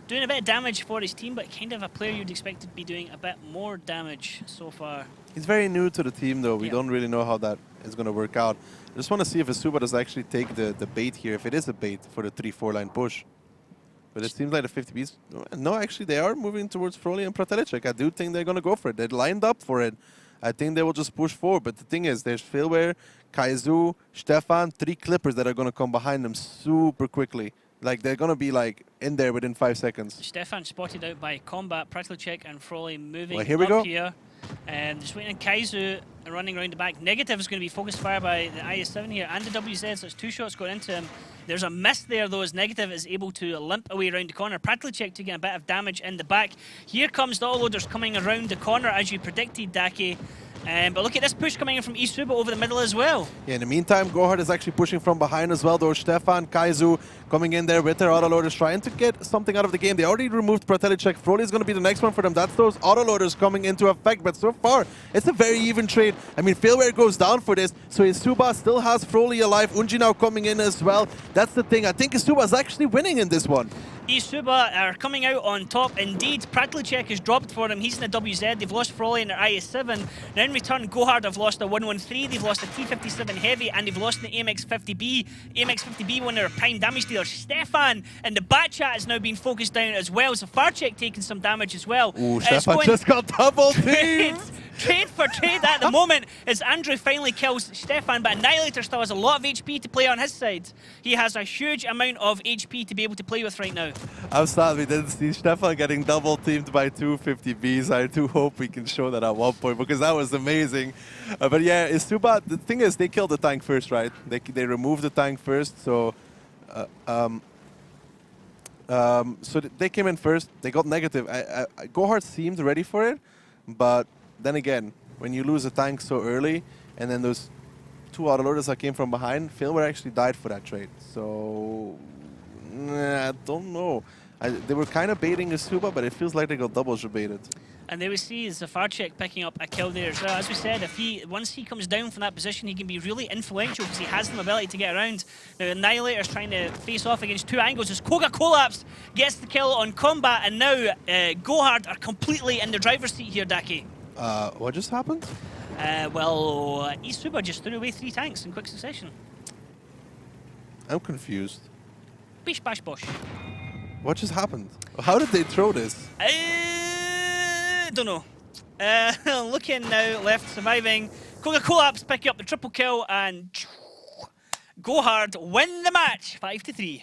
doing a bit of damage for his team, but kind of a player you'd expect to be doing a bit more damage so far. He's very new to the team, though. We don't really know how that is going to work out. I just want to see if eSuba does actually take the bait here, if it is a bait for the 3-4 line push. But it seems like the 50Bs... No, actually, they are moving towards Froley and Pratelicek. I do think they're going to go for it. They're lined up for it. I think they will just push forward. But the thing is, there's Philware, Kaizu, Stefan, 3 clippers that are going to come behind them super quickly. Like, they're going to be, like, in there within 5 seconds. Stefan spotted out by Combat, Pratlicek and Froley moving here we go. Here. And just waiting on Kaizu running around the back. Negative is going to be focused fire by the IS-7 here and the WZ, so it's 2 shots going into him. There's a miss there, though, as Negative is able to limp away around the corner. Pratlicek taking a bit of damage in the back. Here comes the autoloaders coming around the corner, as you predicted, Dake. But look at this push coming in from eSuba over the middle as well. Yeah, in the meantime, GoHard is actually pushing from behind as well, though. Stefan, Kaizu coming in there with their autoloaders, trying to get something out of the game. They already removed Pratelicek. Froley is going to be the next one for them. That's those autoloaders coming into effect. But so far, it's a very even trade. I mean, Failware goes down for this, so eSuba still has Froley alive. Unji now coming in as well. That's the thing. I think eSuba is actually winning in this one. eSuba are coming out on top. Indeed, Pratlicek is dropped for him. He's in the WZ. They've lost Froley in their IS-7. Now in return, GoHard have lost a 113. They've lost a T57 Heavy, and they've lost the AMX 50B. AMX 50B, one of their prime damage dealers. Stefan and the bat chat is now being focused down as well. Zafarchik taking some damage as well. Ooh, Stefan just got double teamed. Trade for trade at the moment as Andrew finally kills Stefan, but Annihilator still has a lot of HP to play on his side. He has a huge amount of HP to be able to play with right now. I'm sad we didn't see Stefan getting double teamed by 250Bs. I do hope we can show that at one point because that was amazing. But yeah, eSuba, the thing is they killed the tank first, right? They removed the tank first, so they came in first. They got negative. GoHard seemed ready for it, but then again, when you lose a tank so early, and then those two autoloaders that came from behind, Failware actually died for that trade. So I don't know. They were kind of baiting eSuba, but it feels like they got double baited. And there we see Zafarchik picking up a kill there as well. As we said, once he comes down from that position, he can be really influential because he has the ability to get around. Now Annihilator's trying to face off against two angles as Koga Collapse gets the kill on Combat, and now GoHard are completely in the driver's seat here, Daki. What just happened? Well, eSuba just threw away 3 tanks in quick succession. I'm confused. Bish bash bosh. What just happened? How did they throw this? Don't know. Looking now, left surviving. Koga Collapse picking up the triple kill, and GoHard win the match 5-3.